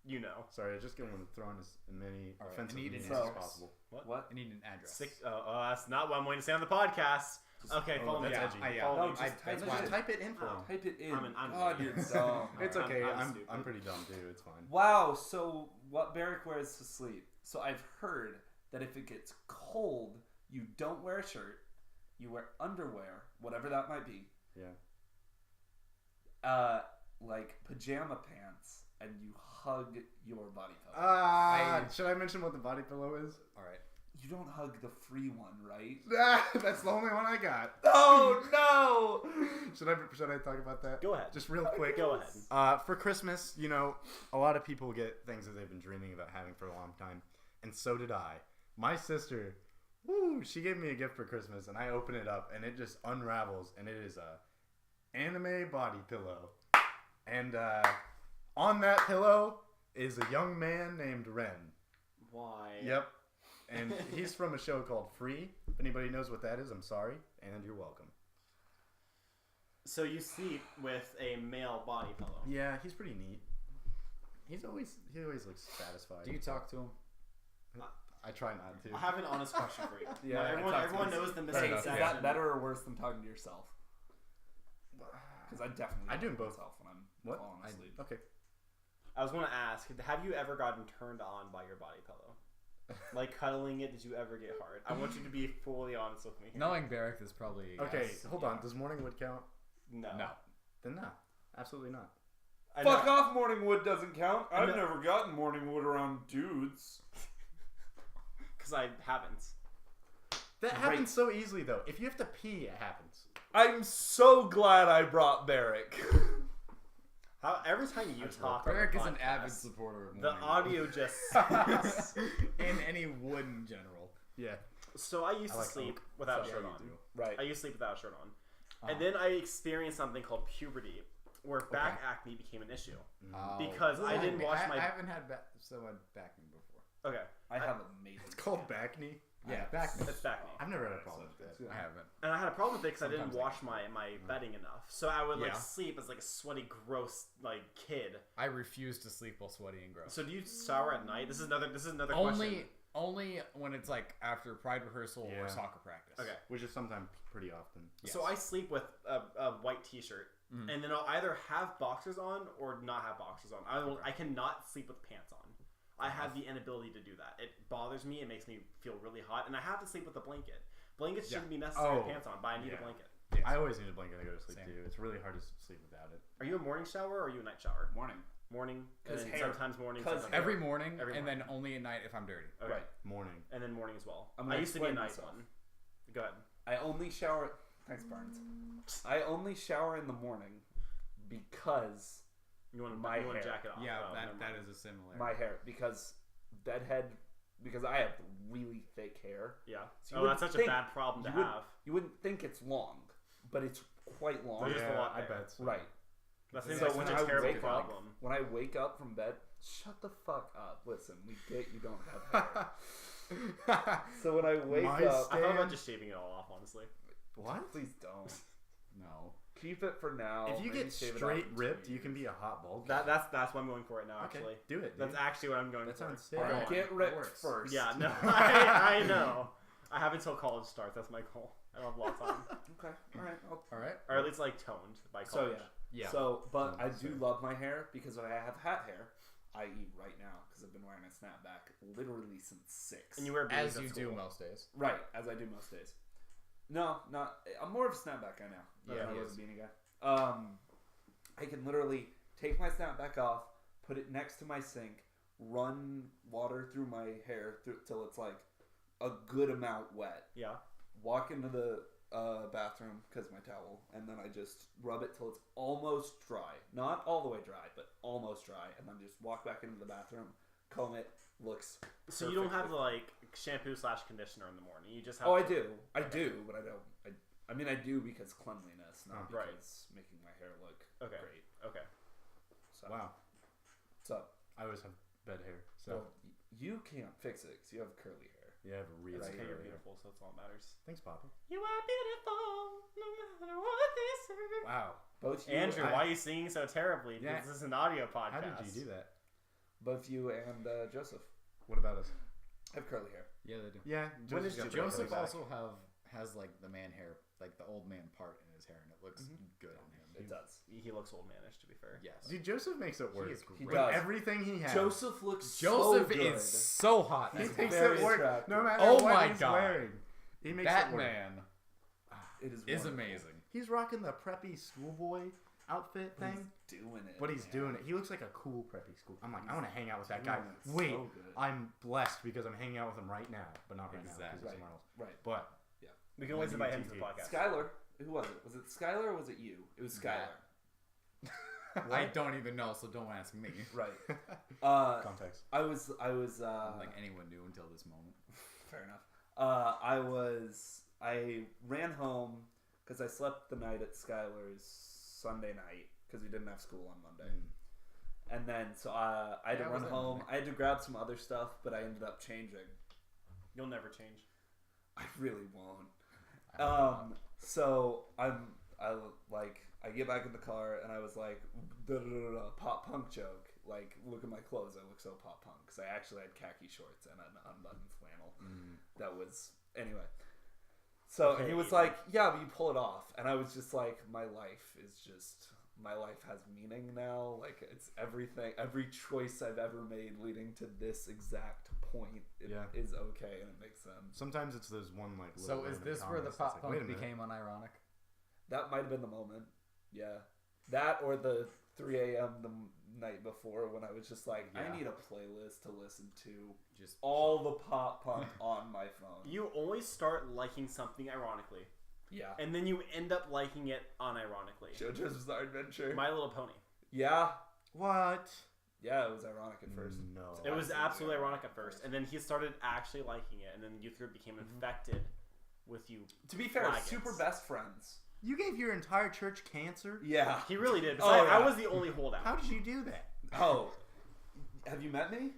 You know. Sorry, I just going to throw in as many All right, offensive I need meanings an as address. possible. What? I need an address. That's not what I'm going to say on the podcast. Okay, follow me. that's Yeah, edgy. follow No, me. just type it in. Type it in for Oh. him. Type it in. I'm God, an you're idiot. dumb. It's Alright, okay. I'm I'm stupid. pretty dumb too. It's fine. Wow, so what Barrick wears to sleep. So I've heard that if it gets cold, you don't wear a shirt, you wear underwear, whatever that might be, Yeah. like pajama pants, and you hug your body pillow. Should I mention what the body pillow is? All right. You don't hug the free one, right? That's the only one I got. Oh no! Should I talk about that? Go ahead. Just real quick. Go ahead. For Christmas, a lot of people get things that they've been dreaming about having for a long time, and so did I. My sister, she gave me a gift for Christmas, and I open it up, and it just unravels, and it is a anime body pillow, and on that pillow is a young man named Ren. Why? Yep. And he's from a show called Free. If anybody knows what that is, I'm sorry, and you're welcome. So you sleep with a male body pillow. Yeah, he's pretty neat. He always looks satisfied. Do you talk to him? I try not to. I have an honest question for you. Yeah, Like, everyone knows the Hey, missing is section. that better or worse than talking to yourself? Because I definitely I do talk to both. myself when I'm What? falling asleep. Okay. I was going to ask, have you ever gotten turned on by your body pillow? Like cuddling it, did you ever get hard? I want you to be fully honest with me here. Knowing Barrick is probably Okay, yes. hold on. Does Morningwood count? No. No. Then no. Absolutely not. I Fuck know. off, Morningwood doesn't count. I've know. never gotten Morningwood around dudes. Because I haven't. That Great. happens so easily, though. If you have to pee, it happens. I'm so glad I brought Barrick. Every time you talk Barrick on is the an podcast, avid supporter of the morning audio just and any wood in general. Yeah. So I used to like sleep oak. without a Yeah, shirt you on. do. Right. I used to sleep without a shirt on. And then I experienced something called puberty, where back acne became an issue. Oh. Because I didn't wash my... I haven't had someone back me before. Okay. I have amazing. It's called back knee. Yeah, back knee. It's back knee. I've never had a problem with that. I haven't. And I had a problem with it because I didn't Sometimes wash my bedding enough. So I would like Yeah. sleep as like a sweaty, gross like kid. I refuse to sleep while sweaty and gross. So do you shower at night? This is another question. Only when it's like after pride rehearsal Yeah. or soccer practice. Okay. Which is sometimes pretty often. So I sleep with a white t-shirt, and then I'll either have boxers on or not have boxers on. I cannot sleep with pants on. I have the inability to do that. It bothers me. It makes me feel really hot, and I have to sleep with a blanket. Blankets shouldn't be necessary with pants on, but I need a blanket. Yes. I always need a blanket to go to sleep Same. too. It's really hard to sleep without it. Are you a morning shower or are you a night shower? Morning. Morning, and 'Cause then hair. sometimes morning. 'Cause sometimes Every morning, Every and morning. then only at night if I'm dirty. Okay. Right. Morning. And then morning as well. I'm I gonna used to be a explain night myself. one. Go ahead. I only shower. Thanks, Barnes. I only shower in the morning because You want My to hair. jack it off? Yeah, Oh, never that mind. is a similar. my hair, because because I have really thick hair. Yeah. So you Oh, that's wouldn't such a think- bad problem to you wouldn't- have. You wouldn't think it's long, but it's quite long. There's just a lot I there. bet. So. Right. That So seems when like such I a terrible wake up- problem. When I wake up from bed, shut the fuck up. Listen, we get you don't have hair. So when I wake My up, I thought about Stand- just shaving it all off, honestly. What? please don't. No. Keep it for now. If you maybe get shave it off straight in 2 ripped, you years. can be a hot bald. That's what I'm going for right now. okay. Actually, Do it. that's Dude. actually what I'm going That for. sounds sick. Go Alright, on. get ripped works. first. Yeah, no, I know. I have until college starts. That's my goal. I don't have a lot of time, Okay. All right. All right. or at least like toned by So college. yeah. Yeah. So, but I So- do love my hair because I have hat hair, i.e. right now, because I've been wearing a snapback literally since 6. And you wear As beanies you at do school. most days. Right, as I do most days. No, not. I'm more of a snapback guy now. Yeah, than he I was is. a beanie guy. I can literally take my snapback off, put it next to my sink, run water through my hair till it's like a good amount wet. Yeah. Walk into the bathroom because my towel, and then I just rub it till it's almost dry. Not all the way dry, but almost dry, and then just walk back into the bathroom, comb it. Looks. So you don't have the like shampoo/conditioner in the morning. You just have. Oh, I do, but I don't. I mean, I do because cleanliness, not Right. because making my hair look Okay. great. Okay. So, Wow. So, I always have bad hair. So well, you can't fix it because you have curly hair. yeah, I have a really It's okay. You're curly hair. beautiful, so that's all that matters. Thanks, Papa. You are beautiful, no matter what they say. Wow. Both you, Andrew, why are you singing so terribly? Yeah. Because this is an audio podcast. How did you do that? both you and Joseph What about us? have curly hair. Yeah, they do. Yeah. When is Joseph back. also has like the man hair, like the old man part in his hair, and it looks good on him. It does. He looks old manish, to be fair. Yes. Dude, Joseph makes it work. He With does. everything he has. Joseph looks Joseph so good. is so hot. He as makes well. very it work attractive. no matter Oh what my he's God. wearing. He makes That it work. man It is is wonderful. amazing. He's rocking the preppy schoolboy outfit thing, He's doing it. but he's man. doing it. He looks like a cool preppy school. I'm like, I want to hang out with that doing guy. it Wait, so good. I'm blessed because I'm hanging out with him right now, but not right now Exactly. because he's somewhere else. Right. But We can always When invite you him to the TT. podcast. Skylar. Who was it? Was it Skylar or was it you? It was Skylar. I don't even know, so don't ask me. Right. context. I was. I don't think anyone knew until this moment. Fair enough. I ran home because I slept the night at Skylar's Sunday night because we didn't have school on Monday. And then, so I had Yeah, to I run was there home. Monday. I had to grab some other stuff, but I ended up changing. You'll never change. I really won't. I hope not. So I get back in the car and I was like, pop punk joke. Like, look at my clothes. I look so pop punk. Because I actually had khaki shorts and an unbuttoned flannel. That was, anyway. So Okay, he was Ethan. like, yeah, but you pull it off. And I was just like, my life has meaning now. Like, it's everything, every choice I've ever made leading to this exact point is okay and it makes sense. Sometimes it's those one like. So little is random this where the comments pop that's like, wait a punk minute. became unironic? That might have been the moment. Yeah. That or the 3 a.m. the night before when I was just like, Yeah. I need a playlist to listen to. Just All the pop punk on my phone. You always start liking something ironically, Yeah. and then you end up liking it unironically. JoJo's Bizarre Adventure. My Little Pony. Yeah. What? Yeah, it was ironic at first. No. It was absolutely ironic at ironic. first, and then he started actually liking it, and then youth group became infected with you. To be fair, Flagons. super best friends. You gave your entire church cancer? Yeah. He really did. Oh, Besides, I yeah. was the only holdout. How did you do that? Oh. Have you met me?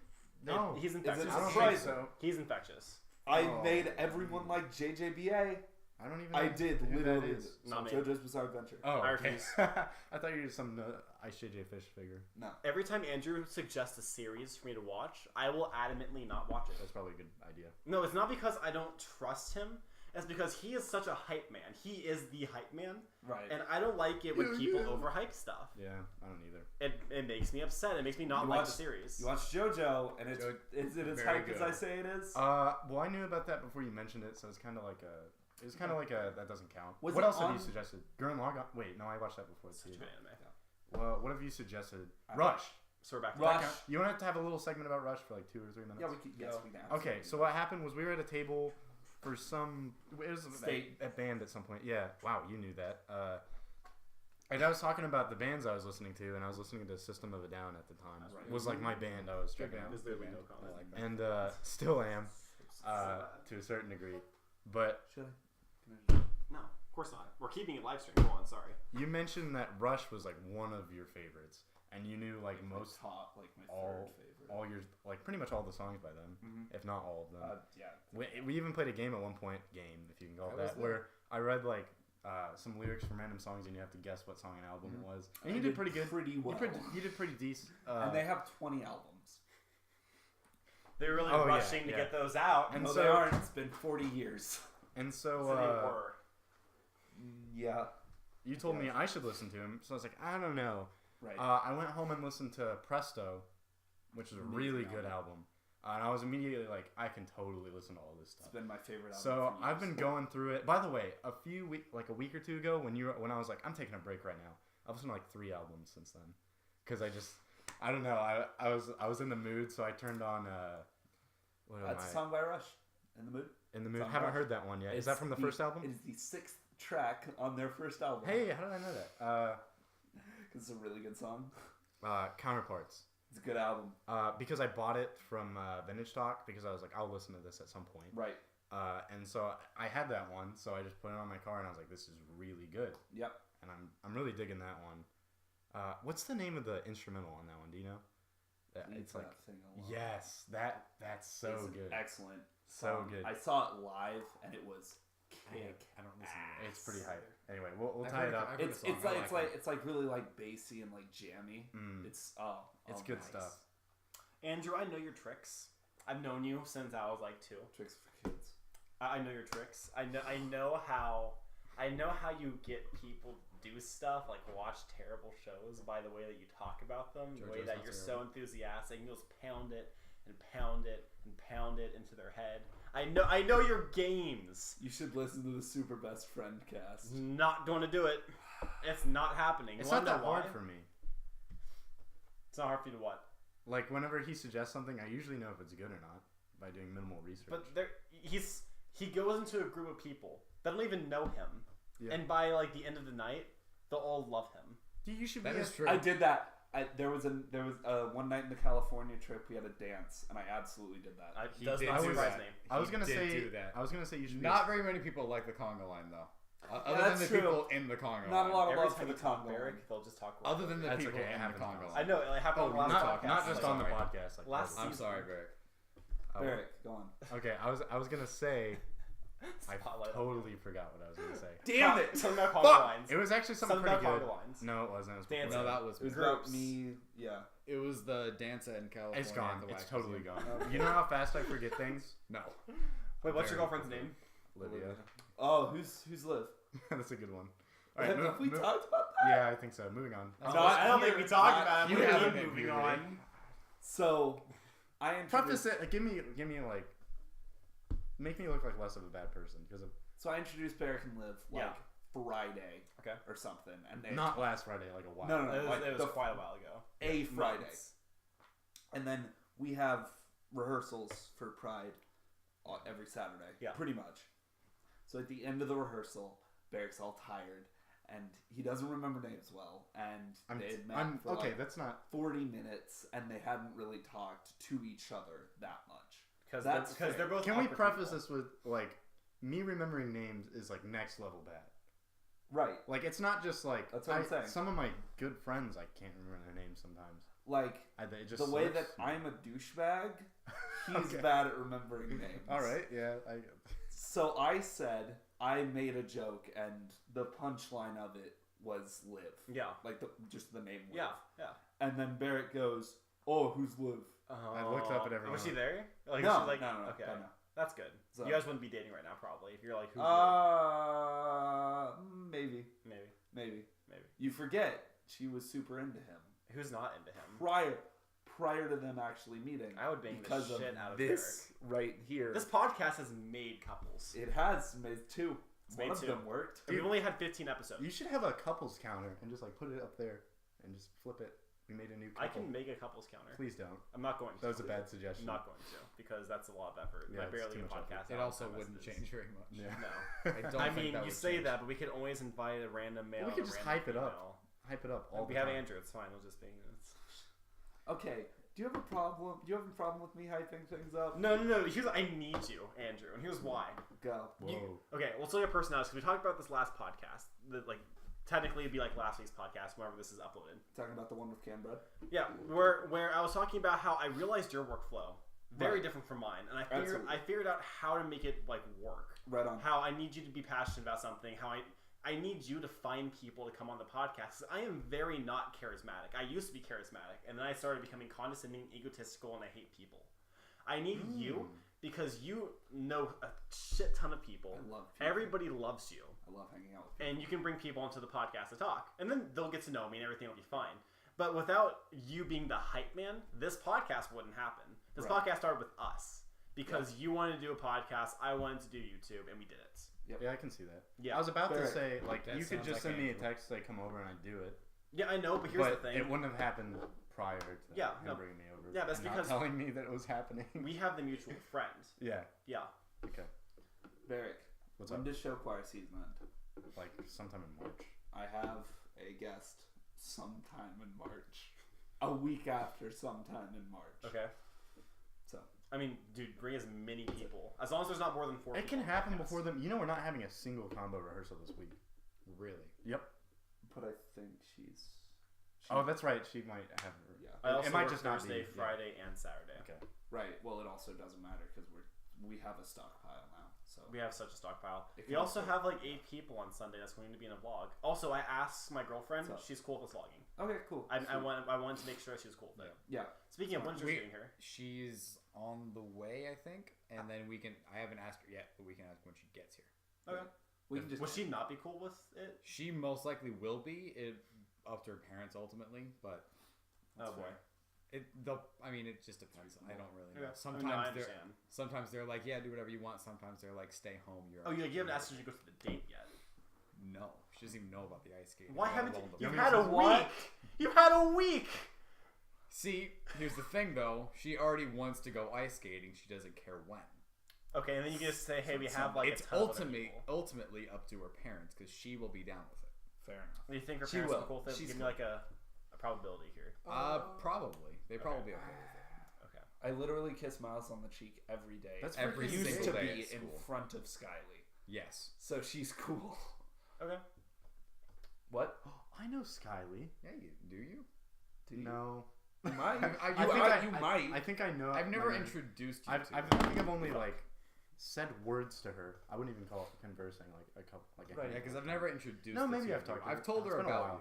No. He's Is infectious. it I don't surprising? think so. He's infectious. I Oh. made everyone like JJBA. I don't even know I did, who that literally. is. Not me. JoJo's Bizarre Adventure. oh, I okay. refuse. I thought you were some Ice JJ Fish figure. No. Every time Andrew suggests a series for me to watch, I will adamantly not watch it. That's probably a good idea. No, it's not because I don't trust him. It's because he is such a hype man. He is the hype man, Right. and I don't like it when Yeah, people yeah. overhype stuff. Yeah, I don't either. It makes me upset. It makes me not You like watch- the series. You watch JoJo, and it's is it as Very hype as good. I say it is? Well, I knew about that before you mentioned it, so it's kind of like a. It's kind of like a that doesn't count. Was what it else have on- you suggested? Gurren Lagann. Wait, no, I watched that before Such too. a good anime. Well, what have you suggested? Rush. So we're back to Rush. that. You want to have a little segment about Rush for like 2 or 3 minutes? Yeah, we can. Yes, Go. we can. Okay, so what happened was we were at a table for some. It was State. a band at some point. Yeah. Wow, you knew that. And I was talking about the bands I was listening to, and I was listening to System of a Down at the time. That's right. It was like my band I was checking out. There's literally no comment. I like that. And still am, to a certain degree. But Should I? No, of course not. We're keeping it live stream. Go on, sorry. you mentioned that Rush was like one of your favorites, and you knew like My most top, like my all- third favorite. all your like pretty much all the songs by them, if not all of them. Yeah. We even played a game at one point, if you can call it I was that, there. where I read like some lyrics from random songs, and you have to guess what song and album it was. And you I did pretty good. Pretty well. You did pretty decent. And they have 20 albums. They're really Oh, yeah, rushing to yeah. get those out. And No, so- they aren't. It's been 40 years. And So they so were. Yeah. you told me I should listen to him, so I was like, I don't know. Right. I went home and listened to Presto, which is a Amazing really good album. album. And I was immediately like, I can totally listen to all this It's stuff. been my favorite album. So for I've years. been going through it. By the way, a week or two ago, when I was like, I'm taking a break right now. I've listened to like 3 albums since then, because I don't know. I was in the mood, so I turned on. What am That's I? a song by Rush. In the Mood. In the Mood. Song Haven't Rush. heard that one yet. Is It's that from the first album? It is the 6th track on their first album. Hey, how did I know that? It's a really good song. Counterparts. It's a good album. Because I bought it from Vintage Talk because I was like, I'll listen to this at some point. Right. And so I had that one, so I just put it on my car and I was like, this is really good. Yep. And I'm really digging that one. What's the name of the instrumental on that one? Do you know? It's like that thing a lot. yes, that's so It's an good. excellent. So song. good. I saw it live and it was kick. I don't listen to it. It's pretty hype. Anyway, we'll I've tie heard it it- up. I've heard It's the song. I like it. it's like really like bassy and like jammy. It's good nice. stuff. Andrew, I know your tricks. I've known you since I was like 2. Tricks for kids. I know your tricks. I know how you get people to do stuff, like watch terrible shows by the way that you talk about them, the way JoJo's that not you're so terrible. enthusiastic. You just pound it and pound it and pound it into their head. I know your games. You should listen to the Super Best Friend cast. Not going to do it. It's not happening. It's You not wanna that know hard why? for me. It's not hard for you to what? Like whenever he suggests something, I usually know if it's good or not by doing minimal research. But he goes into a group of people that don't even know him, Yeah. and by like the end of the night, they'll all love him. Dude, you should That be. is true. I did that. There was one night in the California trip we had a dance and I absolutely did that. It He does did not do surprise that. me. I was He gonna did say. do that. I was gonna say you should. Not very many people like the conga line though. Other that's than the true. people in the conga Not line. a lot of Every love for time the you talk conga line. Barrick, they'll just talk. Other than the That's people okay, it in the happens conga once. I line. know it happened on the last not podcast. not just like, on the sorry. podcast. Like Last totally. I'm sorry, Barrick. Oh, Barrick, go on. Okay, I was gonna say. I Spotlight on totally forgot what I was gonna say. Damn it! Something about conga Fuck! lines. It was actually something Something pretty about good. conga lines. No, it wasn't. It was Dancing. before No, that. that was It was Groups. about me, yeah. It was the dance in California. It's gone. at the It's Wax totally Museum. gone. Okay. You know how fast I forget things? No. Wait, what's your Very girlfriend's quickly. name? Lydia. Oh, who's Liv? That's a good one. All right, Have we talked about that? Yeah, I think so. Moving on. No, I don't think we talked about it. We're haven't moving been on. So, I Preface introduced. it. Give me like. Make me look like less of a bad person because of So I introduced Barrick and Liv like Yeah. Friday Okay. or something, and they not last Friday, like a while. No, It was, like it was the quite a while ago. a Friday, Months. and then we have rehearsals for Pride every Saturday. Yeah. Pretty much. So at the end of the rehearsal, Barrick's all tired, and he doesn't remember names well, and they had met for okay. like That's not. 40 minutes, and they hadn't really talked to each other that much. Because That's they're both. Can we awkward preface people. this with like me remembering names is like next level bad. Right. Like it's not just like That's what I'm saying. Some of my good friends I can't remember their names sometimes. Like, It just the way that slips. I'm a douchebag, he's Okay. bad at remembering names. All right, yeah. So I said, I made a joke, and the punchline of it was Liv. Yeah. Like, just the name Liv. Yeah. Yeah. And then Barrett goes, oh, who's Liv? I looked up at everyone. Was she there? Like, No, was she like, no. Okay. God, no. That's good. So- You guys wouldn't be dating right now, probably. If you're like, who's Maybe. Maybe. You forget, she was super into him. Who's not into him? Prior to them actually meeting. I would bang the because shit of out of this right here. This podcast has made couples. It has made two. It's One made of two. them worked. We've only had 15 episodes. You should have a couples counter and just like put it up there and just flip it. We made a new couple. I can make a couples counter. Please don't. I'm not going to. That was a bad I'm suggestion. not going to because that's a lot of effort. Yeah, I it's barely too do a much podcast. It now, also so wouldn't messages. change very much. Yeah. No. I don't I think mean, that you would say change. that, but we could always invite a random male. We could just hype it up. Hype it up all We the have time. Andrew. It's fine. We'll just be. Okay. Do you have a problem? Do you have a problem with me hyping things up? No. Here's I need you, Andrew, and here's why. Go. Whoa. Okay, we'll tell your personalities because we talked about this last podcast. That like technically it'd be like last week's podcast whenever this is uploaded. Talking about the one with canned bread. Yeah, where I was talking about how I realized your workflow very Right. different from mine, and Absolutely. I figured out how to make it like work. Right on. How I need you to be passionate about something. How I need you to find people to come on the podcast. 'Cause I am very not charismatic. I used to be charismatic, and then I started becoming condescending, egotistical, and I hate people. I need you because you know a shit ton of people. I love people. Everybody loves you. I love hanging out with people. And you can bring people onto the podcast to talk. And then they'll get to know me and everything will be fine. But without you being the hype man, this podcast wouldn't happen. This Right. podcast started with us. Because you wanted to do a podcast, I wanted to do YouTube, and we did it. Yeah, I can see that. Yeah. I was about to Fair. say, like, That you could sounds just like send me a Andrew. text, say, come over, and I'd do it. Yeah, I know, but here's But the thing. it wouldn't have happened prior to Yeah, him no. bringing me over. Yeah, that's and not because- telling me that it was happening. We have the mutual friend. Yeah. Yeah. Okay. Barrick, What's when up? does show choir season end? Like sometime in March. I have a guest sometime in March. A week after sometime in March. Okay. So. I mean, dude, bring as many people. As long as there's not more than 4 It people can on the happen podcast. before them. You know, we're not having a single combo rehearsal this week. Really? Yep. But I think she's... Oh, that's right. She might have her. Yeah. I also it might work just not Thursday, be. Friday, and Saturday. Okay. Right. Well, it also doesn't matter because we have a stockpile now. So We have such a stockpile. It We can also also- have like 8 people on Sunday that's going to be in a vlog. Also, I asked my girlfriend. What's up? She's cool with us vlogging. Okay, cool. I Sweet. wanted to make sure she was cool with it. Yeah. Speaking of, when's your We- shooting her? She's on the way, I think, and then we can. I haven't asked her yet, but we can ask when she gets here. Okay. We can just... Would she not be cool with it? She most likely will be. Up to her parents ultimately, but Oh boy. I mean, it just depends. I don't really know. Okay. Sometimes I they're understand. sometimes they're like, yeah, do whatever you want. Sometimes they're like, stay home. You're. Oh, you haven't asked her to go to the date yet. No, she doesn't even know about the ice skating. Why let haven't you? alone the- You've You had a what? week. You've had a week. See, here's the thing though. She already wants to go ice skating. She doesn't care when. Okay, and then you can just say, hey, we have like It's a ton of other people. ultimately up to her parents because she will be down with it. Fair enough. Do you think her She parents will. are cool with it? She's Give me cool. like a probability here. Probably. They probably okay with it. Okay. I literally kiss Miles on the cheek every day. That's Every freaking used single to day be at in school. front of Skyly. Yes. So she's cool. Okay. What? I know Skyly. Yeah, you do you? Do you? No. You might. I might. I think I know. I've never my- introduced you I to. think I've only like said words to her. I wouldn't even call it conversing. Like a couple. Like a Right, Yeah, because I've never introduced. No, it maybe to I've you. talked to I've her. told It's her been a about while.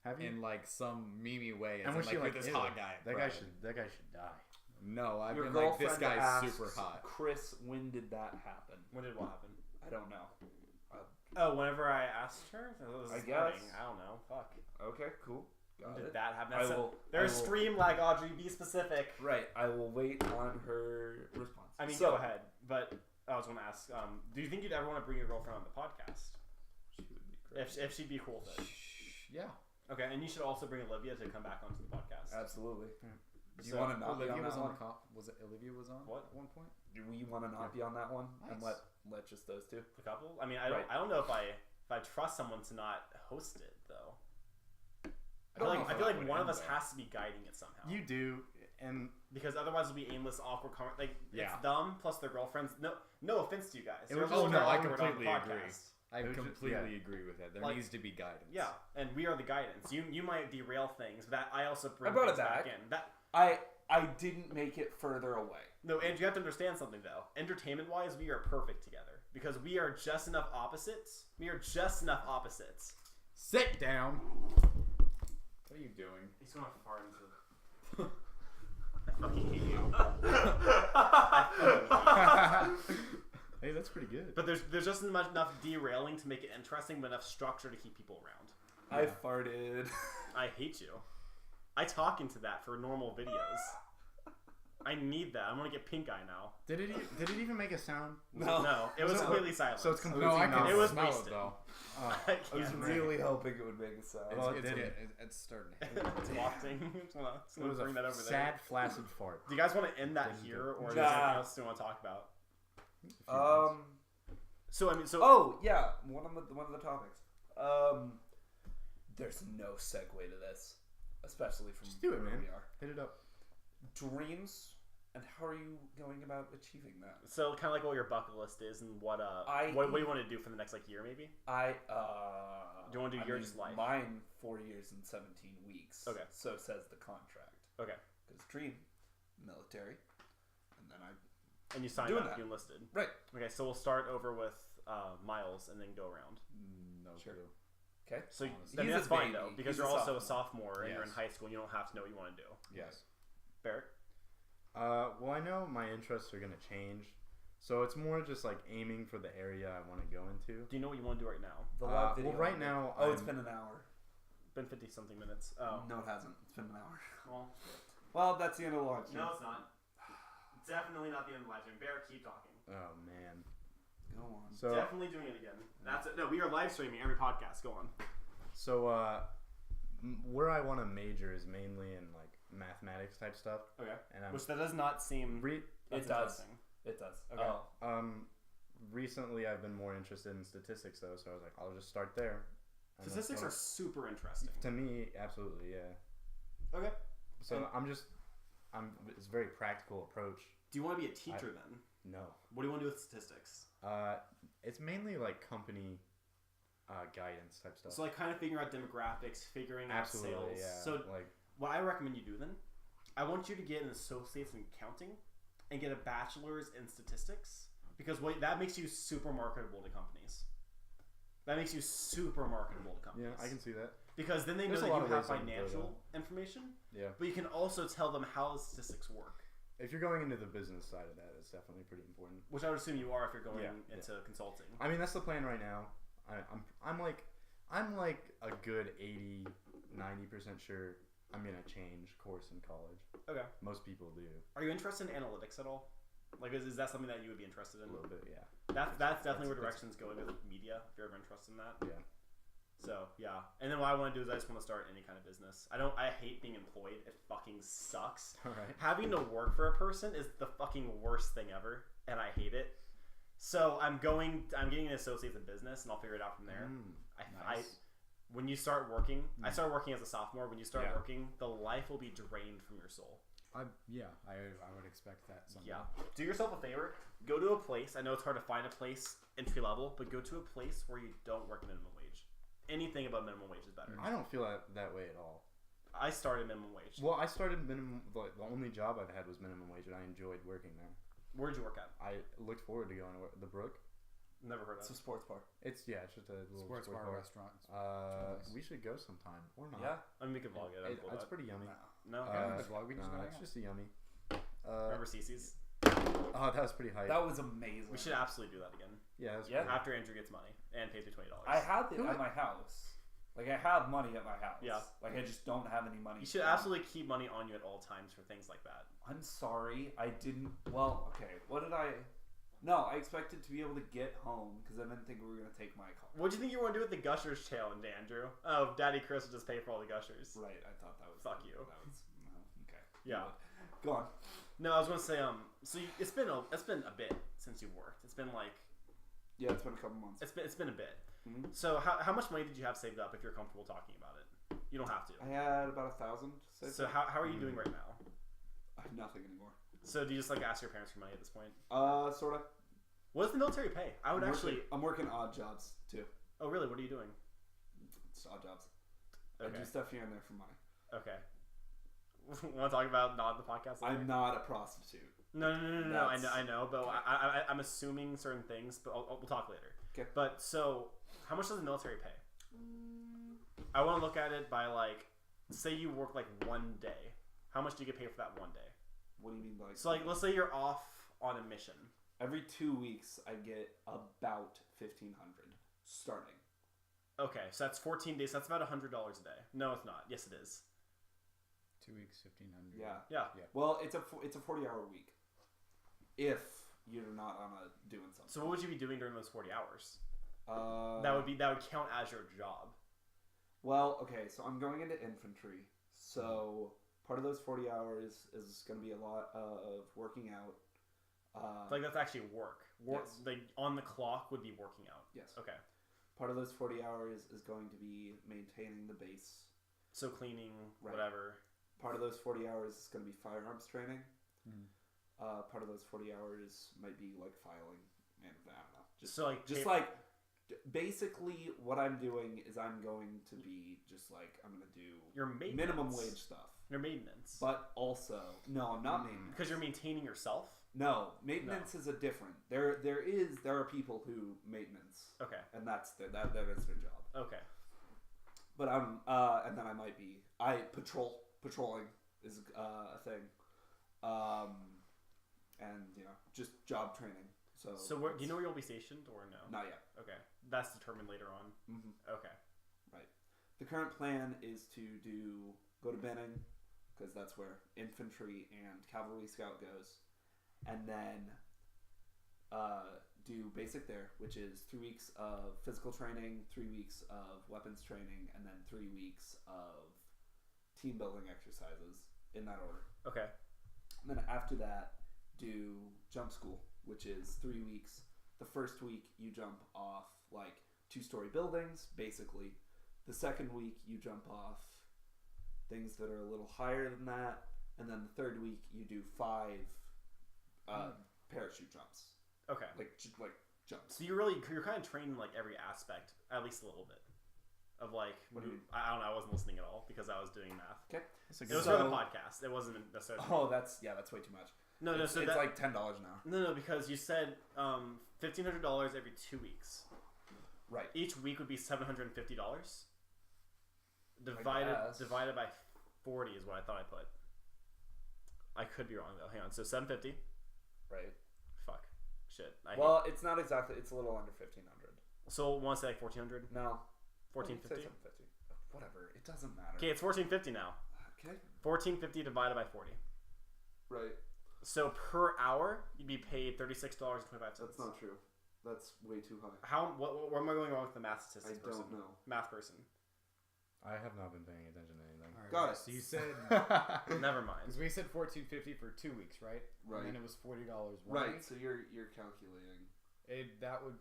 Have you? you in like some memey way. And as was in, she like, like this ew, hot guy? That Right. guy should die. No, I've Your been like, this girlfriend guy's asks, super hot. Chris, when did that happen? When did what happen? I don't know. Oh, whenever I asked her, that was I this guess. morning. I don't know. Fuck. Okay, cool. When Got did it. that happen? I That's will- there's I will- stream lag, Audrey. Be specific. Right. I will wait on her response. I mean, So- go ahead. But I was going to ask, do you think you'd ever want to bring your girlfriend on the podcast? She would be great. If she'd be cool with it. Yeah. Okay, and you should also bring Olivia to come back onto the podcast. Absolutely. Do you So, want to not Olivia be on was that on one? the cop. Was it Olivia was on? What? At one point? Do we want to not be on that one and Nice. let just those two? The couple? I mean, I don't know if I trust someone to not host it though. I feel like one of us has to be guiding it somehow. You do, and Because otherwise it'll be aimless, awkward. Yeah. It's them plus their girlfriends. No offense to you guys. It You're was just just- kinda no, I awkward on the completely agree. podcast. I It was just- completely yeah. agree with that. There Like- needs to be guidance. Yeah, and we are the guidance. You might derail things, but that I also bring I brought things it back back. in. That I didn't make it further away. no, and you have to understand something though. Entertainment wise, we are perfect together because we are just enough opposites. We are just enough opposites. Sit down. What are you doing? He's gonna fart into. I fucking hate you. hey, that's pretty good. But there's just enough derailing to make it interesting, but enough structure to keep people around. I farted. I hate you. I talk into that for normal videos. I need that. I'm gonna get pink eye now. Did it even make a sound? No, it was completely silent. So it's completely No, I can It was smell wasted. it though. Oh, I I was can't. really hoping it would make a sound. Well, It's, it didn't. it's starting to hit. It's wafting. It's gonna it was bring that a over sad, flaccid fart. there. Do you guys want to end that Didn't here, or is Nah. there anything else you want to talk about? So I mean, Oh yeah, one of the topics. There's no segue to this, especially from Just do it, where man. we are. Hit it up. Dreams, and how are you going about achieving that? so kind of like what your bucket list is, and what do you want to do for the next like year, maybe? I Do you want to do yours life? Mine 4 years and 17 weeks. Okay. So says the contract. Okay. Because dream, military, and then I And you signed Doing up, that. you enlisted. right. Okay, so we'll start over with Miles and then go around. No Sure. clue. Okay. So Honestly. I mean, He's that's a fine baby. though, because He's you're a also a sophomore. sophomore and you're in Yes. high school and you don't have to know what you want to do. Yes. Barrett? Well, I know my interests are gonna change, so it's more just like aiming for the area I want to go into. Do you know what you want to do right now? The live video. Well, right now, Oh, it's I'm- been an hour. Been 50 something minutes. Oh. No, it hasn't. It's been an hour. Well, Well, that's the end of the live stream. no, it's not. Definitely not the end of the live stream. Barrett, keep talking. Oh man. Go on. So Definitely doing it again. That's it. No, we are live streaming every podcast. Go on. where I want to major is mainly in like mathematics type stuff, Okay. and I'm Which that does not seem. re- That's It does. interesting. It does. Okay. Oh. Recently I've been more interested in statistics though, so I was like, I'll just start there. And Statistics are super interesting. to me, absolutely, yeah. Okay. So it's a very practical approach. Do you want to be a teacher then? No. What do you want to do with statistics? It's mainly like company guidance type stuff. So like kind of figuring out demographics, figuring out sales. Yeah. So like, what I recommend you do then, I want you to get an associate's in accounting and get a bachelor's in statistics, because that makes you super marketable to companies. That makes you super marketable to companies. yeah, I can see that. Because then they know There's that a lot you of have ways I can go financial information, Yeah. but you can also tell them how the statistics work, If you're going into the business side of that, it's definitely pretty important. which I would assume you are if you're going Yeah, into consulting. I mean, that's the plan right now. I'm like a good 80-90% sure I'm gonna change course in college. Okay. Most people do. Are you interested in analytics at all? Like, is that something that you would be interested in? A little bit, yeah. That's definitely where direction's going with media, if you're ever interested in that. Yeah. So, yeah. And then what I want to do is I just want to start any kind of business. I hate being employed. It fucking sucks. All right. Having to work for a person is the fucking worst thing ever, and I hate it. So I'm getting an associate in business, and I'll figure it out from there. Nice. When you start working, I started working as a sophomore. When you start Yeah. working, the life will be drained from your soul. I would expect that. Somehow. Yeah. Do yourself a favor. Go to a place. I know it's hard to find a place entry level, but go to a place where you don't work minimum wage. Anything above minimum wage is better. I don't feel that way at all. I started minimum wage. Well, I started minimum. Like, the only job I've had was minimum wage, and I enjoyed working there. Where'd you work at? I looked forward to going to work. The Brook. Never heard of It's a it. sports bar. It's just a little Sports bar restaurant. Nice. We should go sometime or not. Yeah. I mean, we could vlog it. It's pretty yummy. No. Yeah, we vlog, we just No, hang it's out. just a yummy. Remember CC's? Oh, that was pretty hype. That was amazing. We should absolutely do that again. Yeah, that was Yeah. great. After Andrew gets money and pays me $20. I have it at my house. Like, I have money at my house. Yeah. Like, I just don't have any money. You should absolutely keep money on you at all times for things like that. I'm sorry. I didn't. Well, okay. What did I. No, I expected to be able to get home because I didn't think we were going to take my car. What do you think you want to do with the Gushers challenge, Andrew? Oh, Daddy Chris will just pay for all the Gushers. Right. I thought that was. Fuck you. That was. No, okay. Yeah. Go on. No, I was going to say, it's been a bit since you've worked. It's been like, Yeah, it's been a couple months. it's been a bit. Mhm. So how much money did you have saved up if you're comfortable talking about it? You don't have to. I had about 1,000. So how are you doing right now? I have nothing anymore. So do you just like ask your parents for money at this point? Sort of. What does the military pay? I would I'm working odd jobs too. Oh, really? What are you doing? It's odd jobs. Okay. I do stuff here and there for money. Okay. Want to talk about not the podcast? Later? I'm not a prostitute. No. That's- I know, but I'm assuming certain things. But we'll talk later. Okay. But so, how much does the military pay? I want to look at it by like, say you work like one day. How much do you get paid for that one day? What do you mean by? So like, let's say you're off on a mission. Every 2 weeks, I get about 1,500 starting. Okay, so that's 14 days. That's about $100 a day. No, it's not. Yes, it is. 2 weeks, 1,500. Yeah. Yeah. Well, it's a 40-hour week. If you're not on doing something. So what would you be doing during those 40 hours? That That would count as your job. Well, okay, so I'm going into infantry. So part of those 40 hours is going to be a lot of working out. Like that's actually work. Yes. Like on the clock would be working out. Yes. Okay. Part of those 40 hours is going to be maintaining the base. So cleaning, Right. whatever. Part of those 40 hours is going to be firearms training. Mhm. Part of those 40 hours might be like filing, and I don't know. Basically what I'm doing is I'm going to be just like I'm going to do Your maintenance. minimum wage stuff. Your maintenance. But also, no, I'm not maintenance. Because you're maintaining yourself. No, maintenance is a different. There are people who maintenance, Okay. and that's that is their job. Okay. But and then I might be patrolling is a thing, and just job training. So where, do you know where you'll be stationed or no? Not yet. Okay. That's determined later on. Mm-hmm. Okay. Right. The current plan is to go to Benning, because that's where infantry and cavalry scout goes, and then do basic there, which is 3 weeks of physical training, 3 weeks of weapons training, and then 3 weeks of team building exercises in that order. Okay. And then after that, do jump school, which is 3 weeks. The first week you jump off like 2-story buildings, basically. The second week you jump off things that are a little higher than that, and then the third week you do 5 parachute jumps, Okay. like jumps. So you're kind of trained in like every aspect, at least a little bit, of like. What do you mean? I don't know. I wasn't listening at all because I was doing math. Okay. It was for the podcast. It wasn't necessarily. Oh, that's way too much. No, it's like $10 now. No, because you said $1,500 every 2 weeks. Right. Each week would be $750. Divided by 40 is what I thought I put. I could be wrong though. Hang on. So 750. Right. Fuck. Shit. It's not exactly. It's a little under 1,500. So want to say like 1,400? No. 1,450. 750. Whatever. It doesn't matter. Okay, it's 1,450 now. Okay. 1,450 divided by 40. Right. So per hour, you'd be paid $36.25. That's not true. That's way too high. Where am I going wrong with the math statistics I don't know. Math person. I have not been paying attention to anything. All right, Got it. So you said Never mind. because we said $14.50 for 2 weeks, right? Right. And then it was $40 one Right. week. So you're calculating. That would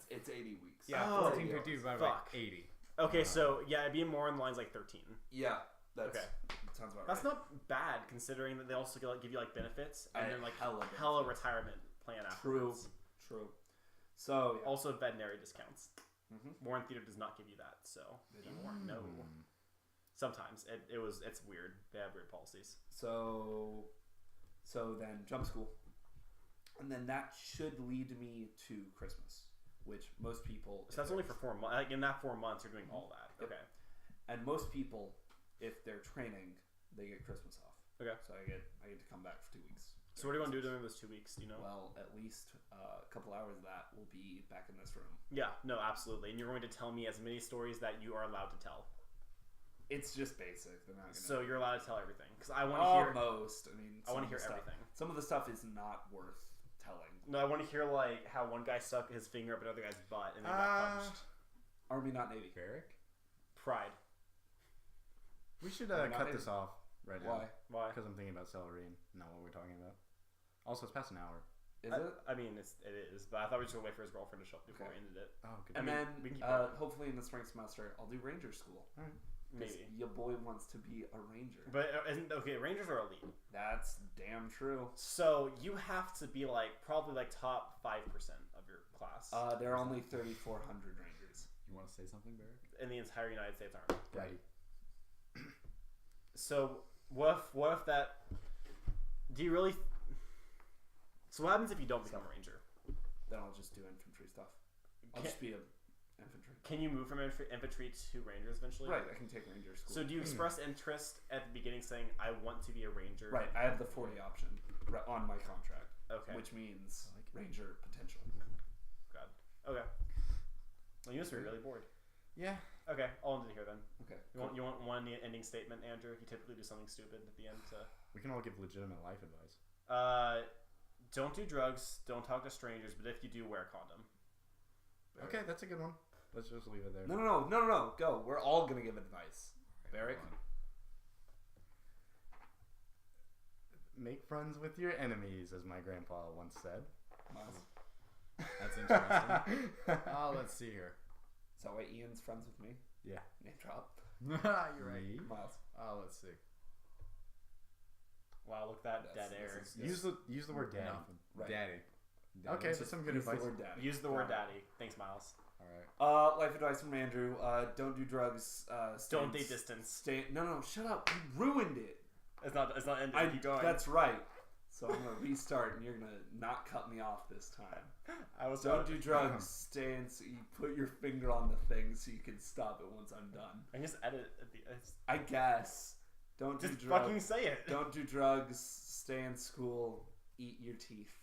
It's 80 weeks. yeah Oh, $14.50 divided by fuck. 80. Okay, so yeah, it'd be more in lines like 13. Yeah. That's Okay. that sounds about That's right. not bad considering that they also give you like benefits and then like hella hella benefits. retirement plan True. afterwards. True. So yeah. Also veterinary discounts. Mhm. Warren Theater does not give you that, so They be don't? warned. No. Sometimes it's weird. They have weird policies. So then jump school, and then that should lead me to Christmas, which most people. So that's only for 4 months. Like in that 4 months, you're doing all that. Yep. Okay. And most people, if they're training, they get Christmas off. Okay. So I get to come back for 2 weeks. So what are you going to do during those 2 weeks? Do you know? Well, at least a couple hours of that will be back in this room. Yeah. No. Absolutely. And you're going to tell me as many stories that you are allowed to tell. It's just basic. They're not gonna. So you're allowed to tell everything because I want to hear. Almost. I mean, I want to some hear of the stuff- everything. Some of the stuff is not worth telling. No, I want to hear like how one guy stuck his finger up another guy's butt and then got punched. Army, not Navy. Barrick? Pride. We should Not cut even- this off right now. Why? Why? Because I'm thinking about celery and not what we're talking about. Also, it's past an hour. Is it? I mean, it is, but I thought we were just gonna wait for his girlfriend to show up before Okay. we ended it. Oh, good. And we then can keep going. hopefully in the spring semester, I'll do Ranger school. All right. 'Cause Maybe. your boy wants to be a Ranger. But isn't okay? Rangers are elite, That's damn true. so you have to be like probably like top 5% of your class There are only 3,400 Rangers. You want to say something, Barrick? in the entire United States Army. Ready. So what if that? Do you really? So what happens if you don't become a ranger? Then I'll just do infantry stuff. I'll Can- just be a infantry. Can you move from infantry to rangers eventually? Right, I can take Ranger school. So do you express interest at the beginning, saying I want to be a ranger? Right, I have the 40 option on my contract, Okay. which means Ranger potential. God. Okay. Well, you must be really bored. Yeah. Okay, I'll end it here then. Okay. You want one ending statement, Andrew? You typically do something stupid at the end. We can all give legitimate life advice. Don't do drugs. Don't talk to strangers. But if you do, wear a condom. Okay, that's a good one. Let's just leave it there. No. Go. We're all gonna give advice. Barrick. Make friends with your enemies, as my grandpa once said. Miles. That's interesting. Let's see here. Is that why Ian's friends with me? Yeah. Name drop. You're right. Me? Miles. Let's see. Wow, look at that That's- dead air. this is- Use the word daddy. Nothing. Right. Daddy. Okay, that's some good Use the advice. word daddy. Use the word daddy. Thanks, Miles. All right. Life advice from Andrew. Don't do drugs. Don't date distance. No, shut up. You ruined it. It's not ending. Keep going. That's right. So I'm gonna restart, and you're gonna not cut me off this time. I was Don't do drugs. Stay in. So you put your finger on the thing so you can stop it once I'm done. I can just edit it at the. I guess. Don't do Just drugs. fucking say it. Don't do drugs. Stay in school. Eat your teeth.